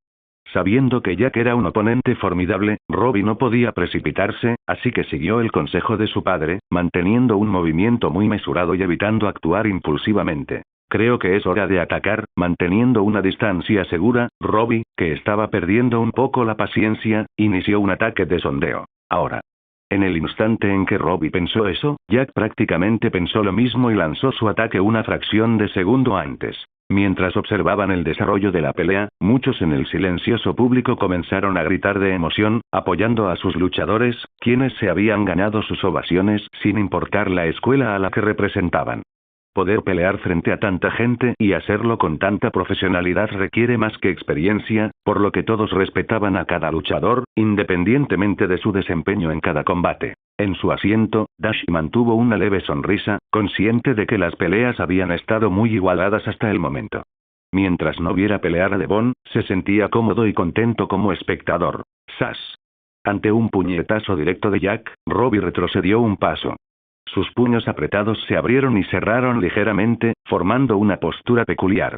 Sabiendo que Jack era un oponente formidable, Robbie no podía precipitarse, así que siguió el consejo de su padre, manteniendo un movimiento muy mesurado y evitando actuar impulsivamente. Creo que es hora de atacar, manteniendo una distancia segura. Robbie, que estaba perdiendo un poco la paciencia, inició un ataque de sondeo. Ahora. En el instante en que Robbie pensó eso, Jack prácticamente pensó lo mismo y lanzó su ataque una fracción de segundo antes. Mientras observaban el desarrollo de la pelea, muchos en el silencioso público comenzaron a gritar de emoción, apoyando a sus luchadores, quienes se habían ganado sus ovaciones sin importar la escuela a la que representaban. Poder pelear frente a tanta gente y hacerlo con tanta profesionalidad requiere más que experiencia, por lo que todos respetaban a cada luchador, independientemente de su desempeño en cada combate. En su asiento, Dash mantuvo una leve sonrisa, consciente de que las peleas habían estado muy igualadas hasta el momento. Mientras no viera pelear a Devon, se sentía cómodo y contento como espectador. ¡Sas! Ante un puñetazo directo de Jack, Robbie retrocedió un paso. Sus puños apretados se abrieron y cerraron ligeramente, formando una postura peculiar.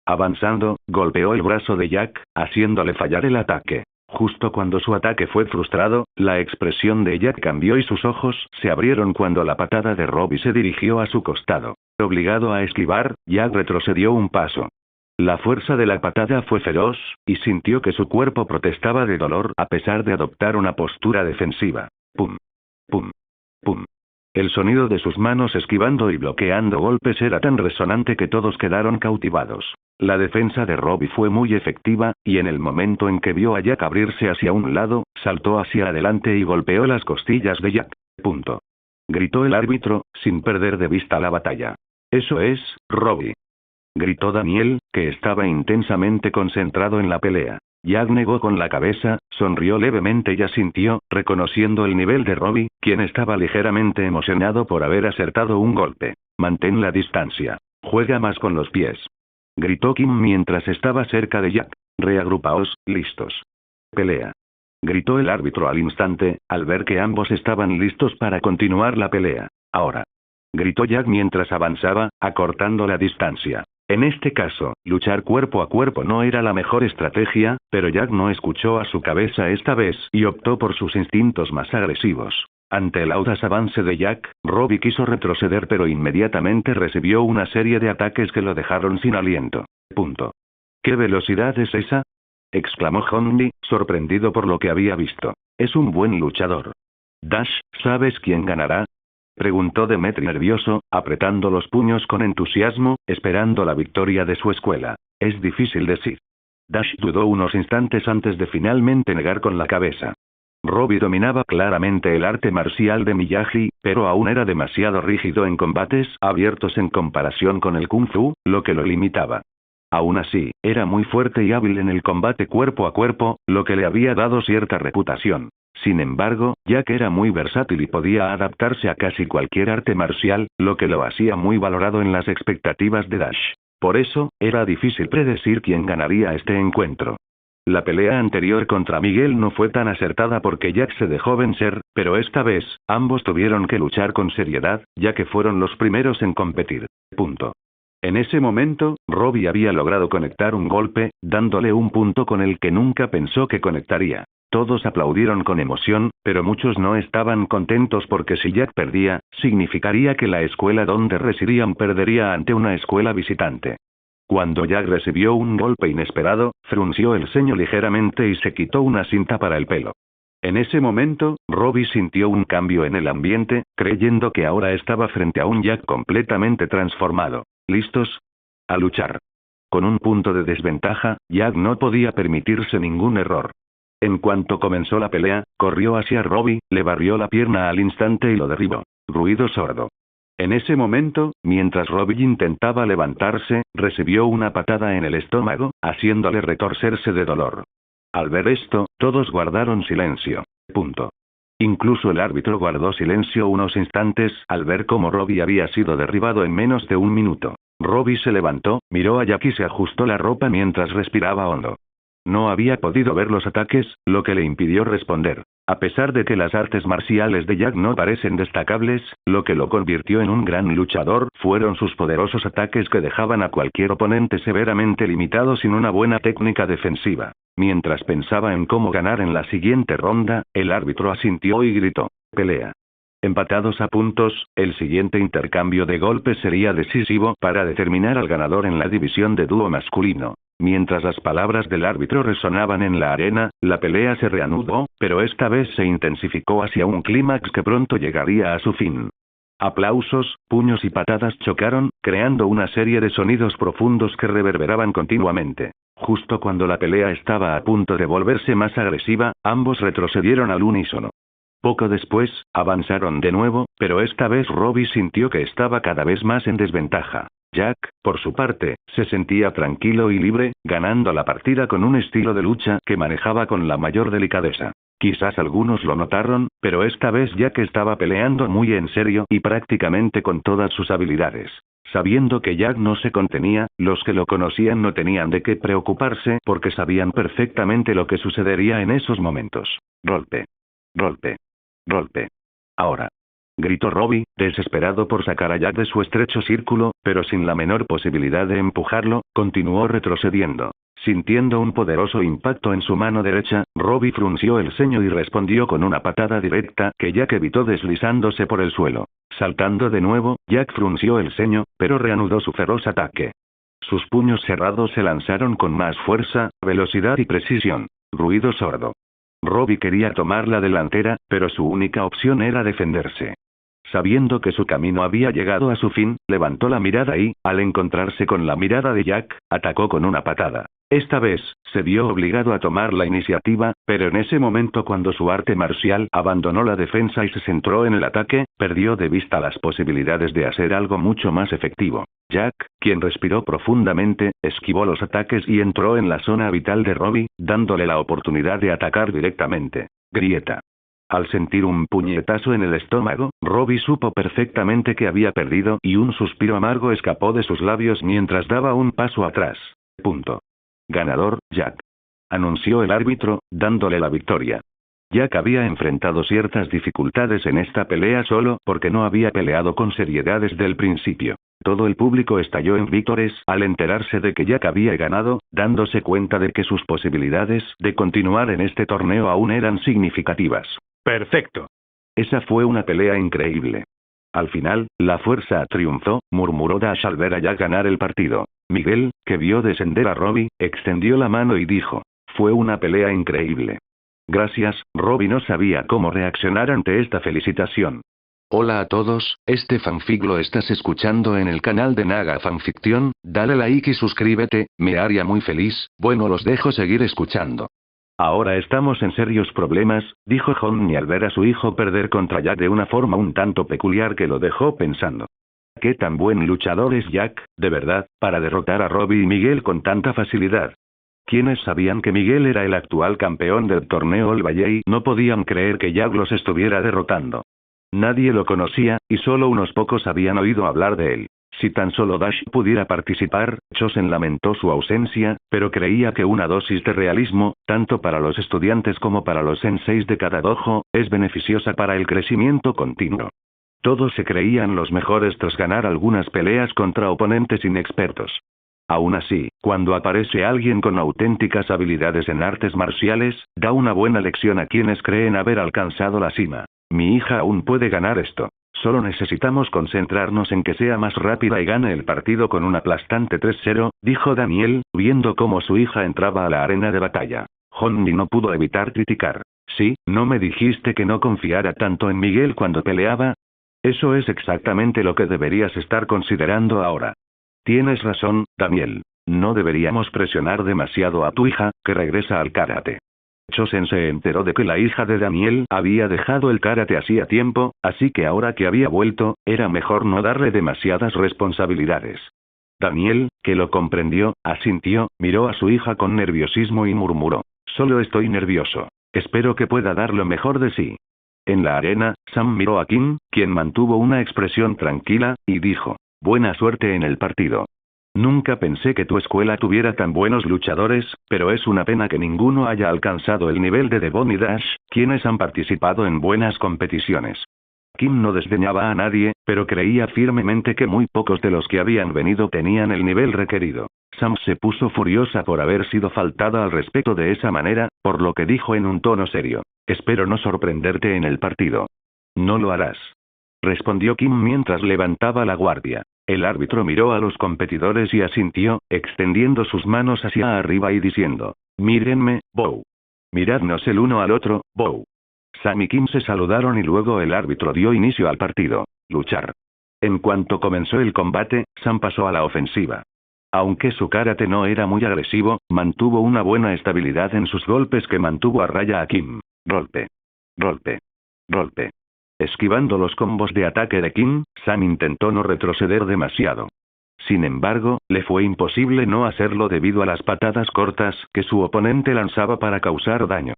Avanzando, golpeó el brazo de Jack, haciéndole fallar el ataque. Justo cuando su ataque fue frustrado, la expresión de Jack cambió y sus ojos se abrieron cuando la patada de Robbie se dirigió a su costado. Obligado a esquivar, Jack retrocedió un paso. La fuerza de la patada fue feroz, y sintió que su cuerpo protestaba de dolor a pesar de adoptar una postura defensiva. Pum. Pum. Pum. El sonido de sus manos esquivando y bloqueando golpes era tan resonante que todos quedaron cautivados. La defensa de Robbie fue muy efectiva, y en el momento en que vio a Jack abrirse hacia un lado, saltó hacia adelante y golpeó las costillas de Jack. Punto. Gritó el árbitro, sin perder de vista la batalla. Eso es, Robbie. Gritó Daniel, que estaba intensamente concentrado en la pelea. Jack negó con la cabeza, sonrió levemente y asintió, reconociendo el nivel de Robbie, quien estaba ligeramente emocionado por haber acertado un golpe. Mantén la distancia. Juega más con los pies. Gritó Kim mientras estaba cerca de Jack. Reagrupaos, listos. Pelea. Gritó el árbitro al instante, al ver que ambos estaban listos para continuar la pelea. Ahora. Gritó Jack mientras avanzaba, acortando la distancia. En este caso, luchar cuerpo a cuerpo no era la mejor estrategia, pero Jack no escuchó a su cabeza esta vez y optó por sus instintos más agresivos. Ante el audaz avance de Jack, Robbie quiso retroceder pero inmediatamente recibió una serie de ataques que lo dejaron sin aliento. Punto. ¿Qué velocidad es esa?, exclamó Honey, sorprendido por lo que había visto. Es un buen luchador. Dash, ¿sabes quién ganará?, preguntó Demetri nervioso, apretando los puños con entusiasmo, esperando la victoria de su escuela. Es difícil decir. Dash dudó unos instantes antes de finalmente negar con la cabeza. Robbie dominaba claramente el arte marcial de Miyagi, pero aún era demasiado rígido en combates abiertos en comparación con el Kung Fu, lo que lo limitaba. Aún así, era muy fuerte y hábil en el combate cuerpo a cuerpo, lo que le había dado cierta reputación. Sin embargo, Jack era muy versátil y podía adaptarse a casi cualquier arte marcial, lo que lo hacía muy valorado en las expectativas de Dash. Por eso, era difícil predecir quién ganaría este encuentro. La pelea anterior contra Miguel no fue tan acertada porque Jack se dejó vencer, pero esta vez, ambos tuvieron que luchar con seriedad, ya que fueron los primeros en competir. Punto. En ese momento, Robbie había logrado conectar un golpe, dándole un punto con el que nunca pensó que conectaría. Todos aplaudieron con emoción, pero muchos no estaban contentos porque si Jack perdía, significaría que la escuela donde residían perdería ante una escuela visitante. Cuando Jack recibió un golpe inesperado, frunció el ceño ligeramente y se quitó una cinta para el pelo. En ese momento, Robbie sintió un cambio en el ambiente, creyendo que ahora estaba frente a un Jack completamente transformado. ¿Listos? A luchar. Con un punto de desventaja, Jack no podía permitirse ningún error. En cuanto comenzó la pelea, corrió hacia Robbie, le barrió la pierna al instante y lo derribó. Ruido sordo. En ese momento, mientras Robbie intentaba levantarse, recibió una patada en el estómago, haciéndole retorcerse de dolor. Al ver esto, todos guardaron silencio. Punto. Incluso el árbitro guardó silencio unos instantes al ver cómo Robbie había sido derribado en menos de un minuto. Robbie se levantó, miró a Jack y se ajustó la ropa mientras respiraba hondo. No había podido ver los ataques, lo que le impidió responder. A pesar de que las artes marciales de Jack no parecen destacables, lo que lo convirtió en un gran luchador fueron sus poderosos ataques que dejaban a cualquier oponente severamente limitado sin una buena técnica defensiva. Mientras pensaba en cómo ganar en la siguiente ronda, el árbitro asintió y gritó: pelea. Empatados a puntos, el siguiente intercambio de golpes sería decisivo para determinar al ganador en la división de dúo masculino. Mientras las palabras del árbitro resonaban en la arena, la pelea se reanudó, pero esta vez se intensificó hacia un clímax que pronto llegaría a su fin. Aplausos, puños y patadas chocaron, creando una serie de sonidos profundos que reverberaban continuamente. Justo cuando la pelea estaba a punto de volverse más agresiva, ambos retrocedieron al unísono. Poco después, avanzaron de nuevo, pero esta vez Robbie sintió que estaba cada vez más en desventaja. Jack, por su parte, se sentía tranquilo y libre, ganando la partida con un estilo de lucha que manejaba con la mayor delicadeza. Quizás algunos lo notaron, pero esta vez Jack estaba peleando muy en serio y prácticamente con todas sus habilidades. Sabiendo que Jack no se contenía, los que lo conocían no tenían de qué preocuparse porque sabían perfectamente lo que sucedería en esos momentos. Golpe. Golpe. Golpe. Ahora. Gritó Robbie, desesperado por sacar a Jack de su estrecho círculo, pero sin la menor posibilidad de empujarlo, continuó retrocediendo. Sintiendo un poderoso impacto en su mano derecha, Robbie frunció el ceño y respondió con una patada directa que Jack evitó deslizándose por el suelo. Saltando de nuevo, Jack frunció el ceño, pero reanudó su feroz ataque. Sus puños cerrados se lanzaron con más fuerza, velocidad y precisión. Ruido sordo. Robbie quería tomar la delantera, pero su única opción era defenderse. Sabiendo que su camino había llegado a su fin, levantó la mirada y, al encontrarse con la mirada de Jack, atacó con una patada. Esta vez, se vio obligado a tomar la iniciativa, pero en ese momento cuando su arte marcial abandonó la defensa y se centró en el ataque, perdió de vista las posibilidades de hacer algo mucho más efectivo. Jack, quien respiró profundamente, esquivó los ataques y entró en la zona vital de Robbie, dándole la oportunidad de atacar directamente. Grieta. Al sentir un puñetazo en el estómago, Robbie supo perfectamente que había perdido y un suspiro amargo escapó de sus labios mientras daba un paso atrás. Punto. Ganador, Jack. Anunció el árbitro, dándole la victoria. Jack había enfrentado ciertas dificultades en esta pelea solo porque no había peleado con seriedad desde el principio. Todo el público estalló en vítores al enterarse de que Jack había ganado, dándose cuenta de que sus posibilidades de continuar en este torneo aún eran significativas. Perfecto. Esa fue una pelea increíble. Al final, la fuerza triunfó, murmuró Dash al ver a Jack ganar el partido. Miguel, que vio descender a Robbie, extendió la mano y dijo: fue una pelea increíble. Gracias. Robbie no sabía cómo reaccionar ante esta felicitación. Hola a todos, este fanfic lo estás escuchando en el canal de Naga Fanfiction, dale like y suscríbete, me haría muy feliz. Bueno, los dejo seguir escuchando. Ahora estamos en serios problemas, dijo Honey al ver a su hijo perder contra Jack de una forma un tanto peculiar que lo dejó pensando. ¿Qué tan buen luchador es Jack, de verdad, para derrotar a Robbie y Miguel con tanta facilidad? Quienes sabían que Miguel era el actual campeón del torneo All Valley no podían creer que Jack los estuviera derrotando. Nadie lo conocía, y solo unos pocos habían oído hablar de él. Si tan solo Dash pudiera participar, Chosen lamentó su ausencia, pero creía que una dosis de realismo, tanto para los estudiantes como para los senseis de cada dojo, es beneficiosa para el crecimiento continuo. Todos se creían los mejores tras ganar algunas peleas contra oponentes inexpertos. Aún así, cuando aparece alguien con auténticas habilidades en artes marciales, da una buena lección a quienes creen haber alcanzado la cima. Mi hija aún puede ganar esto. Solo necesitamos concentrarnos en que sea más rápida y gane el partido con un aplastante 3-0, dijo Daniel, viendo cómo su hija entraba a la arena de batalla. Honey no pudo evitar criticar. Sí, ¿no me dijiste que no confiara tanto en Miguel cuando peleaba? Eso es exactamente lo que deberías estar considerando ahora. Tienes razón, Daniel. No deberíamos presionar demasiado a tu hija, que regresa al karate. Chosen se enteró de que la hija de Daniel había dejado el karate hacía tiempo, así que ahora que había vuelto, era mejor no darle demasiadas responsabilidades. Daniel, que lo comprendió, asintió, miró a su hija con nerviosismo y murmuró: solo estoy nervioso. Espero que pueda dar lo mejor de sí. En la arena, Sam miró a Kim, quien mantuvo una expresión tranquila, y dijo: buena suerte en el partido. Nunca pensé que tu escuela tuviera tan buenos luchadores, pero es una pena que ninguno haya alcanzado el nivel de Devon y Dash, quienes han participado en buenas competiciones. Kim no desdeñaba a nadie, pero creía firmemente que muy pocos de los que habían venido tenían el nivel requerido. Sam se puso furiosa por haber sido faltada al respeto de esa manera, por lo que dijo en un tono serio: espero no sorprenderte en el partido. No lo harás. Respondió Kim mientras levantaba la guardia. El árbitro miró a los competidores y asintió, extendiendo sus manos hacia arriba y diciendo: mírenme, Bow. Miradnos el uno al otro, Bow. Sam y Kim se saludaron y luego el árbitro dio inicio al partido. Luchar. En cuanto comenzó el combate, Sam pasó a la ofensiva. Aunque su karate no era muy agresivo, mantuvo una buena estabilidad en sus golpes que mantuvo a raya a Kim. Golpe. Golpe. Golpe. Esquivando los combos de ataque de Kim, Sam intentó no retroceder demasiado. Sin embargo, le fue imposible no hacerlo debido a las patadas cortas que su oponente lanzaba para causar daño.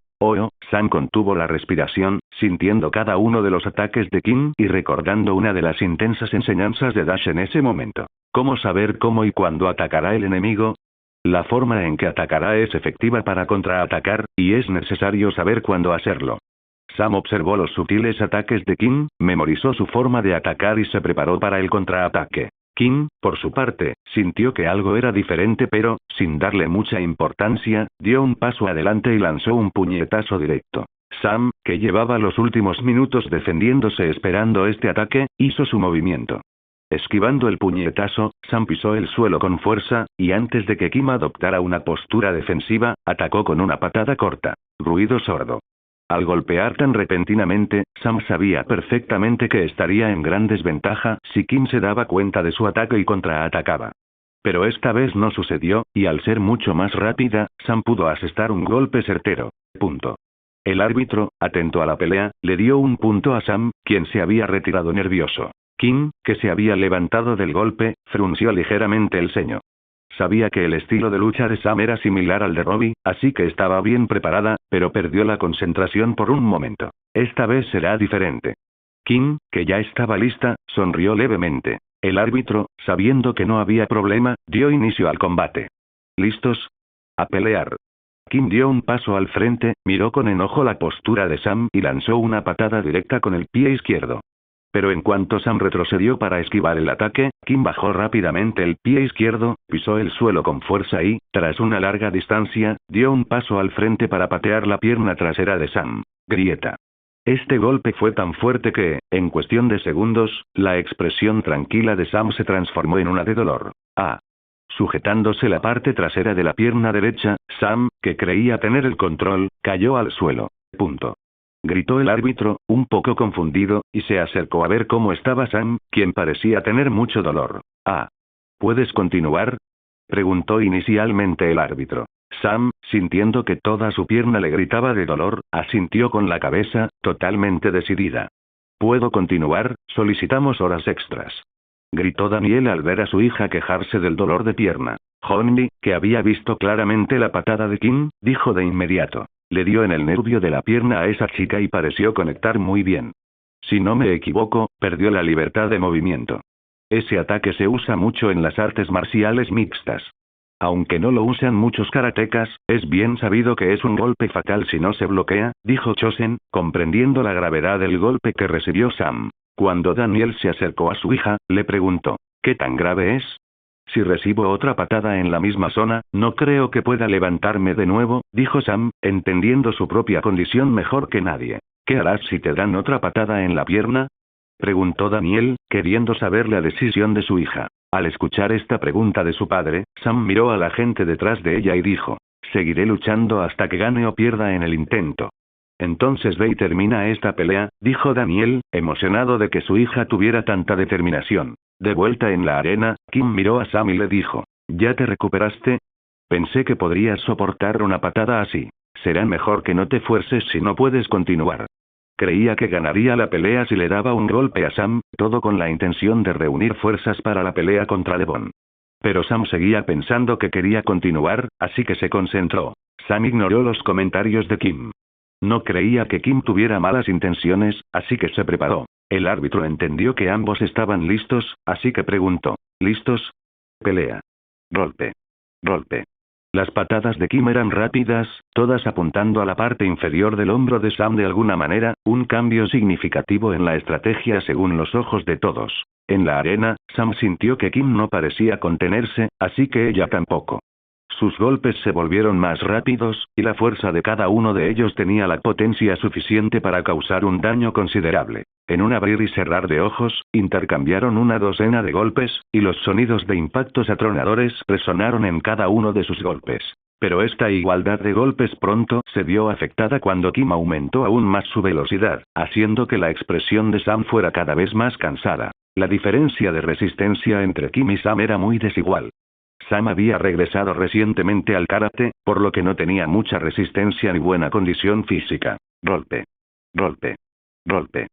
Sam contuvo la respiración, sintiendo cada uno de los ataques de Kim y recordando una de las intensas enseñanzas de Dash en ese momento. ¿Cómo saber cómo y cuándo atacará el enemigo? La forma en que atacará es efectiva para contraatacar, y es necesario saber cuándo hacerlo. Sam observó los sutiles ataques de Kim, memorizó su forma de atacar y se preparó para el contraataque. Kim, por su parte, sintió que algo era diferente pero, sin darle mucha importancia, dio un paso adelante y lanzó un puñetazo directo. Sam, que llevaba los últimos minutos defendiéndose esperando este ataque, hizo su movimiento. Esquivando el puñetazo, Sam pisó el suelo con fuerza, y antes de que Kim adoptara una postura defensiva, atacó con una patada corta. Ruido sordo. Al golpear tan repentinamente, Sam sabía perfectamente que estaría en gran desventaja si Kim se daba cuenta de su ataque y contraatacaba. Pero esta vez no sucedió, y al ser mucho más rápida, Sam pudo asestar un golpe certero. Punto. El árbitro, atento a la pelea, le dio un punto a Sam, quien se había retirado nervioso. Kim, que se había levantado del golpe, frunció ligeramente el ceño. Sabía que el estilo de lucha de Sam era similar al de Robbie, así que estaba bien preparada, pero perdió la concentración por un momento. Esta vez será diferente. Kim, que ya estaba lista, sonrió levemente. El árbitro, sabiendo que no había problema, dio inicio al combate. ¿Listos? A pelear. Kim dio un paso al frente, miró con enojo la postura de Sam y lanzó una patada directa con el pie izquierdo. Pero en cuanto Sam retrocedió para esquivar el ataque, Kim bajó rápidamente el pie izquierdo, pisó el suelo con fuerza y, tras una larga distancia, dio un paso al frente para patear la pierna trasera de Sam. Grieta. Este golpe fue tan fuerte que, en cuestión de segundos, la expresión tranquila de Sam se transformó en una de dolor. Sujetándose la parte trasera de la pierna derecha, Sam, que creía tener el control, cayó al suelo. Punto. Gritó el árbitro, un poco confundido, y se acercó a ver cómo estaba Sam, quien parecía tener mucho dolor. ¿Puedes continuar? Preguntó inicialmente el árbitro. Sam, sintiendo que toda su pierna le gritaba de dolor, asintió con la cabeza, totalmente decidida. ¿Puedo continuar? Solicitamos horas extras. Gritó Daniel al ver a su hija quejarse del dolor de pierna. Honey, que había visto claramente la patada de Kim, dijo de inmediato. Le dio en el nervio de la pierna a esa chica y pareció conectar muy bien. Si no me equivoco, perdió la libertad de movimiento. Ese ataque se usa mucho en las artes marciales mixtas. Aunque no lo usan muchos karatecas, es bien sabido que es un golpe fatal si no se bloquea, dijo Chosen, comprendiendo la gravedad del golpe que recibió Sam. Cuando Daniel se acercó a su hija, le preguntó, ¿qué tan grave es? Si recibo otra patada en la misma zona, no creo que pueda levantarme de nuevo, dijo Sam, entendiendo su propia condición mejor que nadie. ¿Qué harás si te dan otra patada en la pierna? Preguntó Daniel, queriendo saber la decisión de su hija. Al escuchar esta pregunta de su padre, Sam miró a la gente detrás de ella y dijo, seguiré luchando hasta que gane o pierda en el intento. Entonces ve y termina esta pelea, dijo Daniel, emocionado de que su hija tuviera tanta determinación. De vuelta en la arena, Kim miró a Sam y le dijo, ¿ya te recuperaste? Pensé que podrías soportar una patada así. Será mejor que no te fuerces si no puedes continuar. Creía que ganaría la pelea si le daba un golpe a Sam, todo con la intención de reunir fuerzas para la pelea contra Devon. Pero Sam seguía pensando que quería continuar, así que se concentró. Sam ignoró los comentarios de Kim. No creía que Kim tuviera malas intenciones, así que se preparó. El árbitro entendió que ambos estaban listos, así que preguntó, ¿listos? Pelea. Golpe. Golpe. Las patadas de Kim eran rápidas, todas apuntando a la parte inferior del hombro de Sam de alguna manera, un cambio significativo en la estrategia según los ojos de todos. En la arena, Sam sintió que Kim no parecía contenerse, así que ella tampoco. Sus golpes se volvieron más rápidos, y la fuerza de cada uno de ellos tenía la potencia suficiente para causar un daño considerable. En un abrir y cerrar de ojos, intercambiaron una docena de golpes, y los sonidos de impactos atronadores resonaron en cada uno de sus golpes. Pero esta igualdad de golpes pronto se vio afectada cuando Kim aumentó aún más su velocidad, haciendo que la expresión de Sam fuera cada vez más cansada. La diferencia de resistencia entre Kim y Sam era muy desigual. Sam había regresado recientemente al karate, por lo que no tenía mucha resistencia ni buena condición física. Golpe. Golpe. Golpe.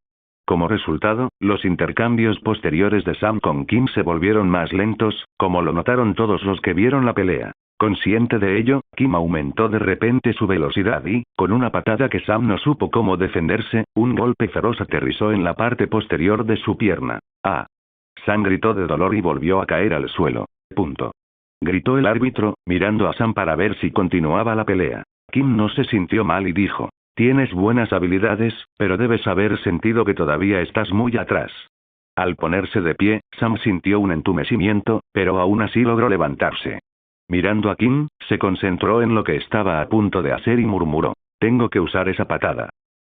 Como resultado, los intercambios posteriores de Sam con Kim se volvieron más lentos, como lo notaron todos los que vieron la pelea. Consciente de ello, Kim aumentó de repente su velocidad y, con una patada que Sam no supo cómo defenderse, un golpe feroz aterrizó en la parte posterior de su pierna. ¡Ah! Sam gritó de dolor y volvió a caer al suelo. Punto. Gritó el árbitro, mirando a Sam para ver si continuaba la pelea. Kim no se sintió mal y dijo: tienes buenas habilidades, pero debes haber sentido que todavía estás muy atrás. Al ponerse de pie, Sam sintió un entumecimiento, pero aún así logró levantarse. Mirando a Kim, se concentró en lo que estaba a punto de hacer y murmuró: tengo que usar esa patada.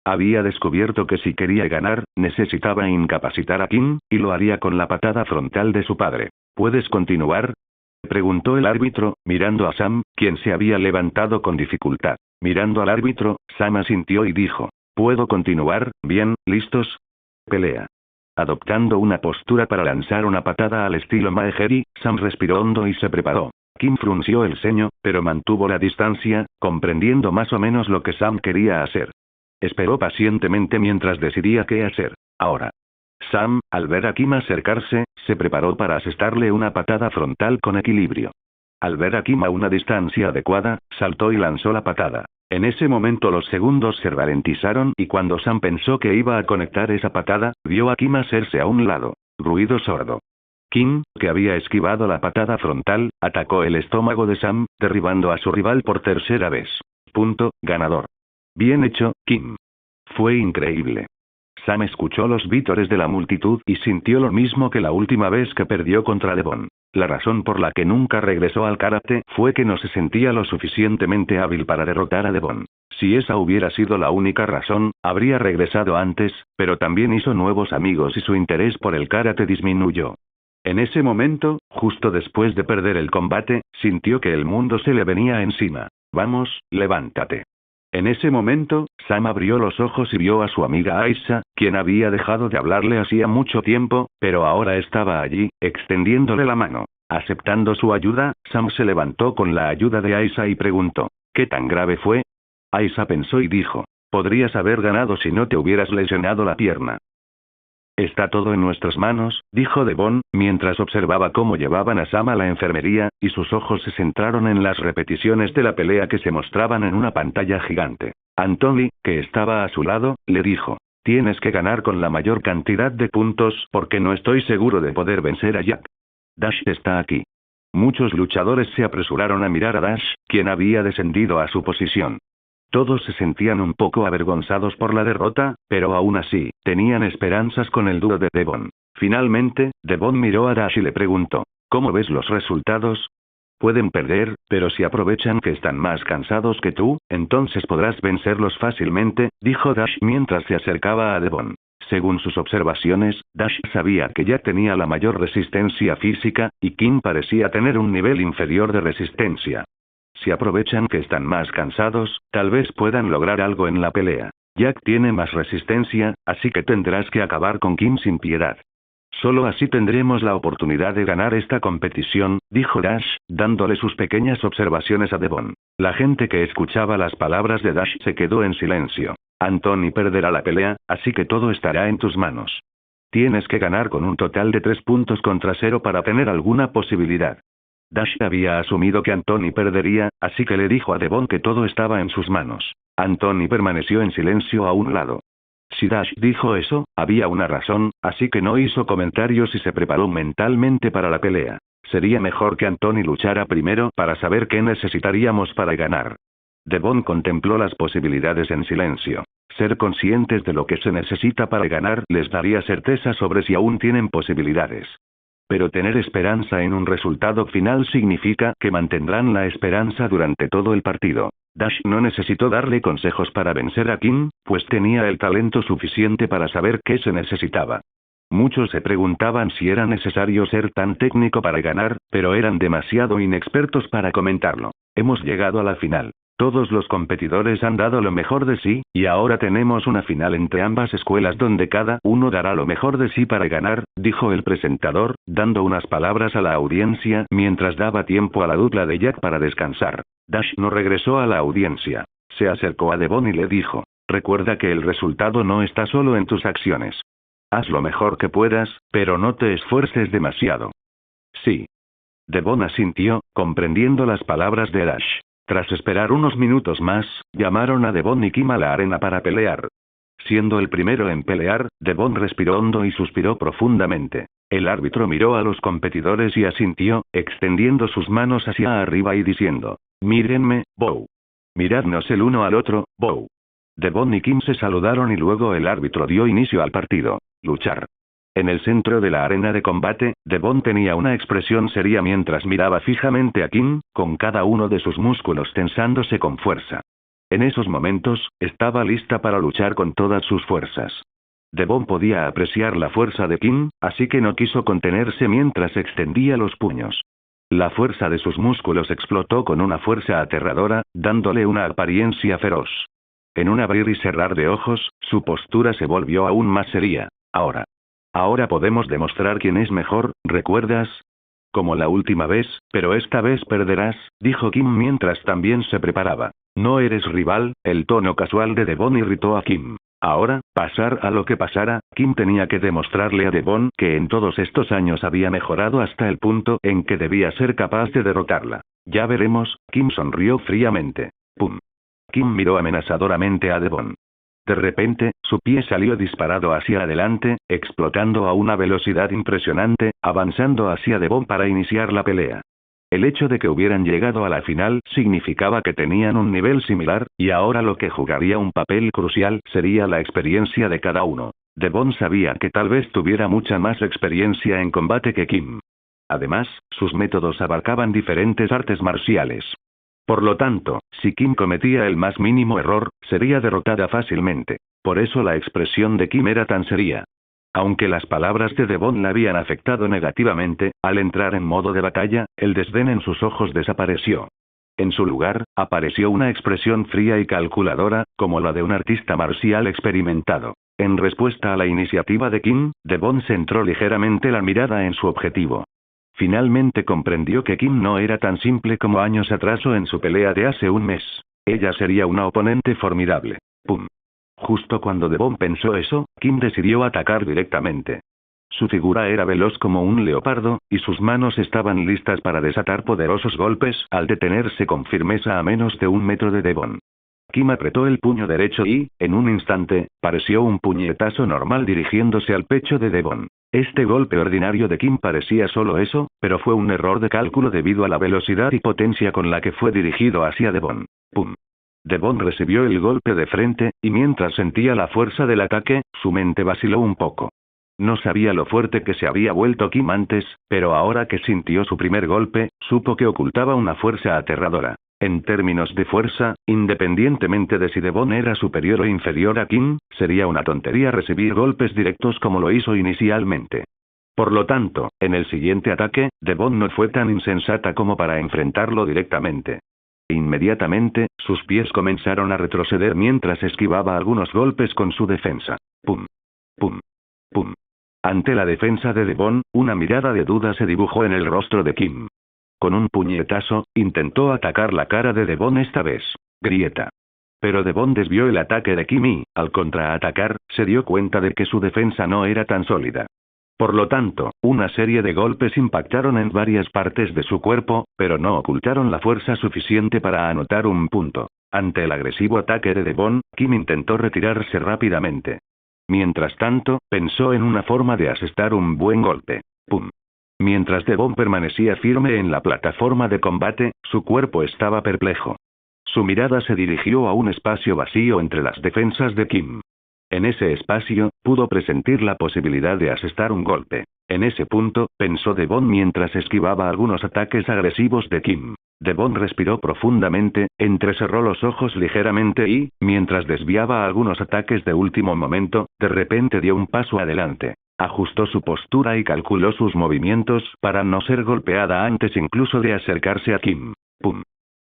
Había descubierto que si quería ganar, necesitaba incapacitar a Kim, y lo haría con la patada frontal de su padre. ¿Puedes continuar?, preguntó el árbitro, mirando a Sam, quien se había levantado con dificultad. Mirando al árbitro, Sam asintió y dijo: ¿puedo continuar? Bien, ¿listos? Pelea. Adoptando una postura para lanzar una patada al estilo Mae-Geri, Sam respiró hondo y se preparó. Kim frunció el ceño, pero mantuvo la distancia, comprendiendo más o menos lo que Sam quería hacer. Esperó pacientemente mientras decidía qué hacer. Ahora. Sam, al ver a Kim acercarse, se preparó para asestarle una patada frontal con equilibrio. Al ver a Kim a una distancia adecuada, saltó y lanzó la patada. En ese momento los segundos se ralentizaron y cuando Sam pensó que iba a conectar esa patada, vio a Kim hacerse a un lado. Ruido sordo. Kim, que había esquivado la patada frontal, atacó el estómago de Sam, derribando a su rival por tercera vez. Punto, ganador. Bien hecho, Kim. Fue increíble. Sam escuchó los vítores de la multitud y sintió lo mismo que la última vez que perdió contra Devon. La razón por la que nunca regresó al karate fue que no se sentía lo suficientemente hábil para derrotar a Devon. Si esa hubiera sido la única razón, habría regresado antes, pero también hizo nuevos amigos y su interés por el karate disminuyó. En ese momento, justo después de perder el combate, sintió que el mundo se le venía encima. Vamos, levántate. En ese momento, Sam abrió los ojos y vio a su amiga Aisha, quien había dejado de hablarle hacía mucho tiempo, pero ahora estaba allí, extendiéndole la mano. Aceptando su ayuda, Sam se levantó con la ayuda de Aisha y preguntó: ¿qué tan grave fue? Aisha pensó y dijo: podrías haber ganado si no te hubieras lesionado la pierna. Está todo en nuestras manos, dijo Devon, mientras observaba cómo llevaban a Sam a la enfermería, y sus ojos se centraron en las repeticiones de la pelea que se mostraban en una pantalla gigante. Anthony, que estaba a su lado, le dijo: tienes que ganar con la mayor cantidad de puntos porque no estoy seguro de poder vencer a Jack. Dash está aquí. Muchos luchadores se apresuraron a mirar a Dash, quien había descendido a su posición. Todos se sentían un poco avergonzados por la derrota, pero aún así, tenían esperanzas con el dúo de Devon. Finalmente, Devon miró a Dash y le preguntó: ¿cómo ves los resultados? Pueden perder, pero si aprovechan que están más cansados que tú, entonces podrás vencerlos fácilmente, dijo Dash mientras se acercaba a Devon. Según sus observaciones, Dash sabía que ya tenía la mayor resistencia física, y Kim parecía tener un nivel inferior de resistencia. Si aprovechan que están más cansados, tal vez puedan lograr algo en la pelea. Jack tiene más resistencia, así que tendrás que acabar con Kim sin piedad. Solo así tendremos la oportunidad de ganar esta competición, dijo Dash, dándole sus pequeñas observaciones a Devon. La gente que escuchaba las palabras de Dash se quedó en silencio. Anthony perderá la pelea, así que todo estará en tus manos. Tienes que ganar con un total de 3 puntos contra 0 para tener alguna posibilidad. Dash había asumido que Anthony perdería, así que le dijo a Devon que todo estaba en sus manos. Anthony permaneció en silencio a un lado. Si Dash dijo eso, había una razón, así que no hizo comentarios y se preparó mentalmente para la pelea. Sería mejor que Anthony luchara primero para saber qué necesitaríamos para ganar. Devon contempló las posibilidades en silencio. Ser conscientes de lo que se necesita para ganar les daría certeza sobre si aún tienen posibilidades. Pero tener esperanza en un resultado final significa que mantendrán la esperanza durante todo el partido. Dash no necesitó darle consejos para vencer a Kim, pues tenía el talento suficiente para saber qué se necesitaba. Muchos se preguntaban si era necesario ser tan técnico para ganar, pero eran demasiado inexpertos para comentarlo. Hemos llegado a la final. Todos los competidores han dado lo mejor de sí, y ahora tenemos una final entre ambas escuelas donde cada uno dará lo mejor de sí para ganar, dijo el presentador, dando unas palabras a la audiencia mientras daba tiempo a la dupla de Jack para descansar. Dash no regresó a la audiencia. Se acercó a Devon y le dijo: recuerda que el resultado no está solo en tus acciones. Haz lo mejor que puedas, pero no te esfuerces demasiado. Sí. Devon asintió, comprendiendo las palabras de Dash. Tras esperar unos minutos más, llamaron a Devon y Kim a la arena para pelear. Siendo el primero en pelear, Devon respiró hondo y suspiró profundamente. El árbitro miró a los competidores y asintió, extendiendo sus manos hacia arriba y diciendo: mírenme, Bow. Miradnos el uno al otro, Bow. Devon y Kim se saludaron y luego el árbitro dio inicio al partido. Luchar. En el centro de la arena de combate, Devon tenía una expresión seria mientras miraba fijamente a Kim, con cada uno de sus músculos tensándose con fuerza. En esos momentos, estaba lista para luchar con todas sus fuerzas. Devon podía apreciar la fuerza de Kim, así que no quiso contenerse mientras extendía los puños. La fuerza de sus músculos explotó con una fuerza aterradora, dándole una apariencia feroz. En un abrir y cerrar de ojos, su postura se volvió aún más seria. Ahora podemos demostrar quién es mejor, ¿recuerdas? Como la última vez, pero esta vez perderás, dijo Kim mientras también se preparaba. No eres rival, el tono casual de Devon irritó a Kim. Ahora, pasar a lo que pasara, Kim tenía que demostrarle a Devon que en todos estos años había mejorado hasta el punto en que debía ser capaz de derrotarla. Ya veremos, Kim sonrió fríamente. ¡Pum! Kim miró amenazadoramente a Devon. De repente, su pie salió disparado hacia adelante, explotando a una velocidad impresionante, avanzando hacia Devon para iniciar la pelea. El hecho de que hubieran llegado a la final significaba que tenían un nivel similar, y ahora lo que jugaría un papel crucial sería la experiencia de cada uno. Devon sabía que tal vez tuviera mucha más experiencia en combate que Kim. Además, sus métodos abarcaban diferentes artes marciales. Por lo tanto, si Kim cometía el más mínimo error, sería derrotada fácilmente. Por eso la expresión de Kim era tan seria. Aunque las palabras de Devon la habían afectado negativamente, al entrar en modo de batalla, el desdén en sus ojos desapareció. En su lugar, apareció una expresión fría y calculadora, como la de un artista marcial experimentado. En respuesta a la iniciativa de Kim, Devon centró ligeramente la mirada en su objetivo. Finalmente comprendió que Kim no era tan simple como años atrás o en su pelea de hace un mes. Ella sería una oponente formidable. ¡Pum! Justo cuando Devon pensó eso, Kim decidió atacar directamente. Su figura era veloz como un leopardo, y sus manos estaban listas para desatar poderosos golpes al detenerse con firmeza a menos de 1 metro de Devon. Kim apretó el puño derecho y, en un instante, pareció un puñetazo normal dirigiéndose al pecho de Devon. Este golpe ordinario de Kim parecía solo eso, pero fue un error de cálculo debido a la velocidad y potencia con la que fue dirigido hacia Devon. ¡Pum! Devon recibió el golpe de frente, y mientras sentía la fuerza del ataque, su mente vaciló un poco. No sabía lo fuerte que se había vuelto Kim antes, pero ahora que sintió su primer golpe, supo que ocultaba una fuerza aterradora. En términos de fuerza, independientemente de si Devon era superior o inferior a Kim, sería una tontería recibir golpes directos como lo hizo inicialmente. Por lo tanto, en el siguiente ataque, Devon no fue tan insensata como para enfrentarlo directamente. Inmediatamente, sus pies comenzaron a retroceder mientras esquivaba algunos golpes con su defensa. ¡Pum! ¡Pum! ¡Pum! Ante la defensa de Devon, una mirada de duda se dibujó en el rostro de Kim. Con un puñetazo, intentó atacar la cara de Devon esta vez. Grieta. Pero Devon desvió el ataque de Kim y, al contraatacar, se dio cuenta de que su defensa no era tan sólida. Por lo tanto, una serie de golpes impactaron en varias partes de su cuerpo, pero no ocultaron la fuerza suficiente para anotar un punto. Ante el agresivo ataque de Devon, Kim intentó retirarse rápidamente. Mientras tanto, pensó en una forma de asestar un buen golpe. ¡Pum! Mientras Devon permanecía firme en la plataforma de combate, su cuerpo estaba perplejo. Su mirada se dirigió a un espacio vacío entre las defensas de Kim. En ese espacio, pudo presentir la posibilidad de asestar un golpe. En ese punto, pensó Devon mientras esquivaba algunos ataques agresivos de Kim. Devon respiró profundamente, entrecerró los ojos ligeramente y, mientras desviaba algunos ataques de último momento, de repente dio un paso adelante. Ajustó su postura y calculó sus movimientos para no ser golpeada antes incluso de acercarse a Kim. ¡Pum!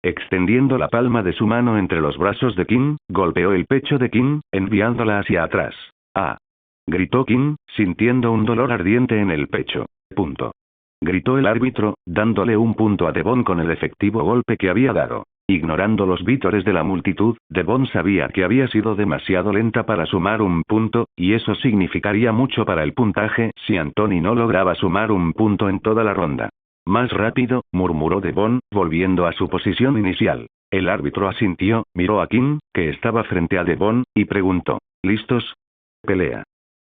Extendiendo la palma de su mano entre los brazos de Kim, golpeó el pecho de Kim, enviándola hacia atrás. ¡Ah! Gritó Kim, sintiendo un dolor ardiente en el pecho. Punto. Gritó el árbitro, dándole un punto a Devon con el efectivo golpe que había dado. Ignorando los vítores de la multitud, Devon sabía que había sido demasiado lenta para sumar un punto, y eso significaría mucho para el puntaje si Anthony no lograba sumar un punto en toda la ronda. Más rápido, murmuró Devon, volviendo a su posición inicial. El árbitro asintió, miró a Kim, que estaba frente a Devon, y preguntó: ¿listos? Pelea.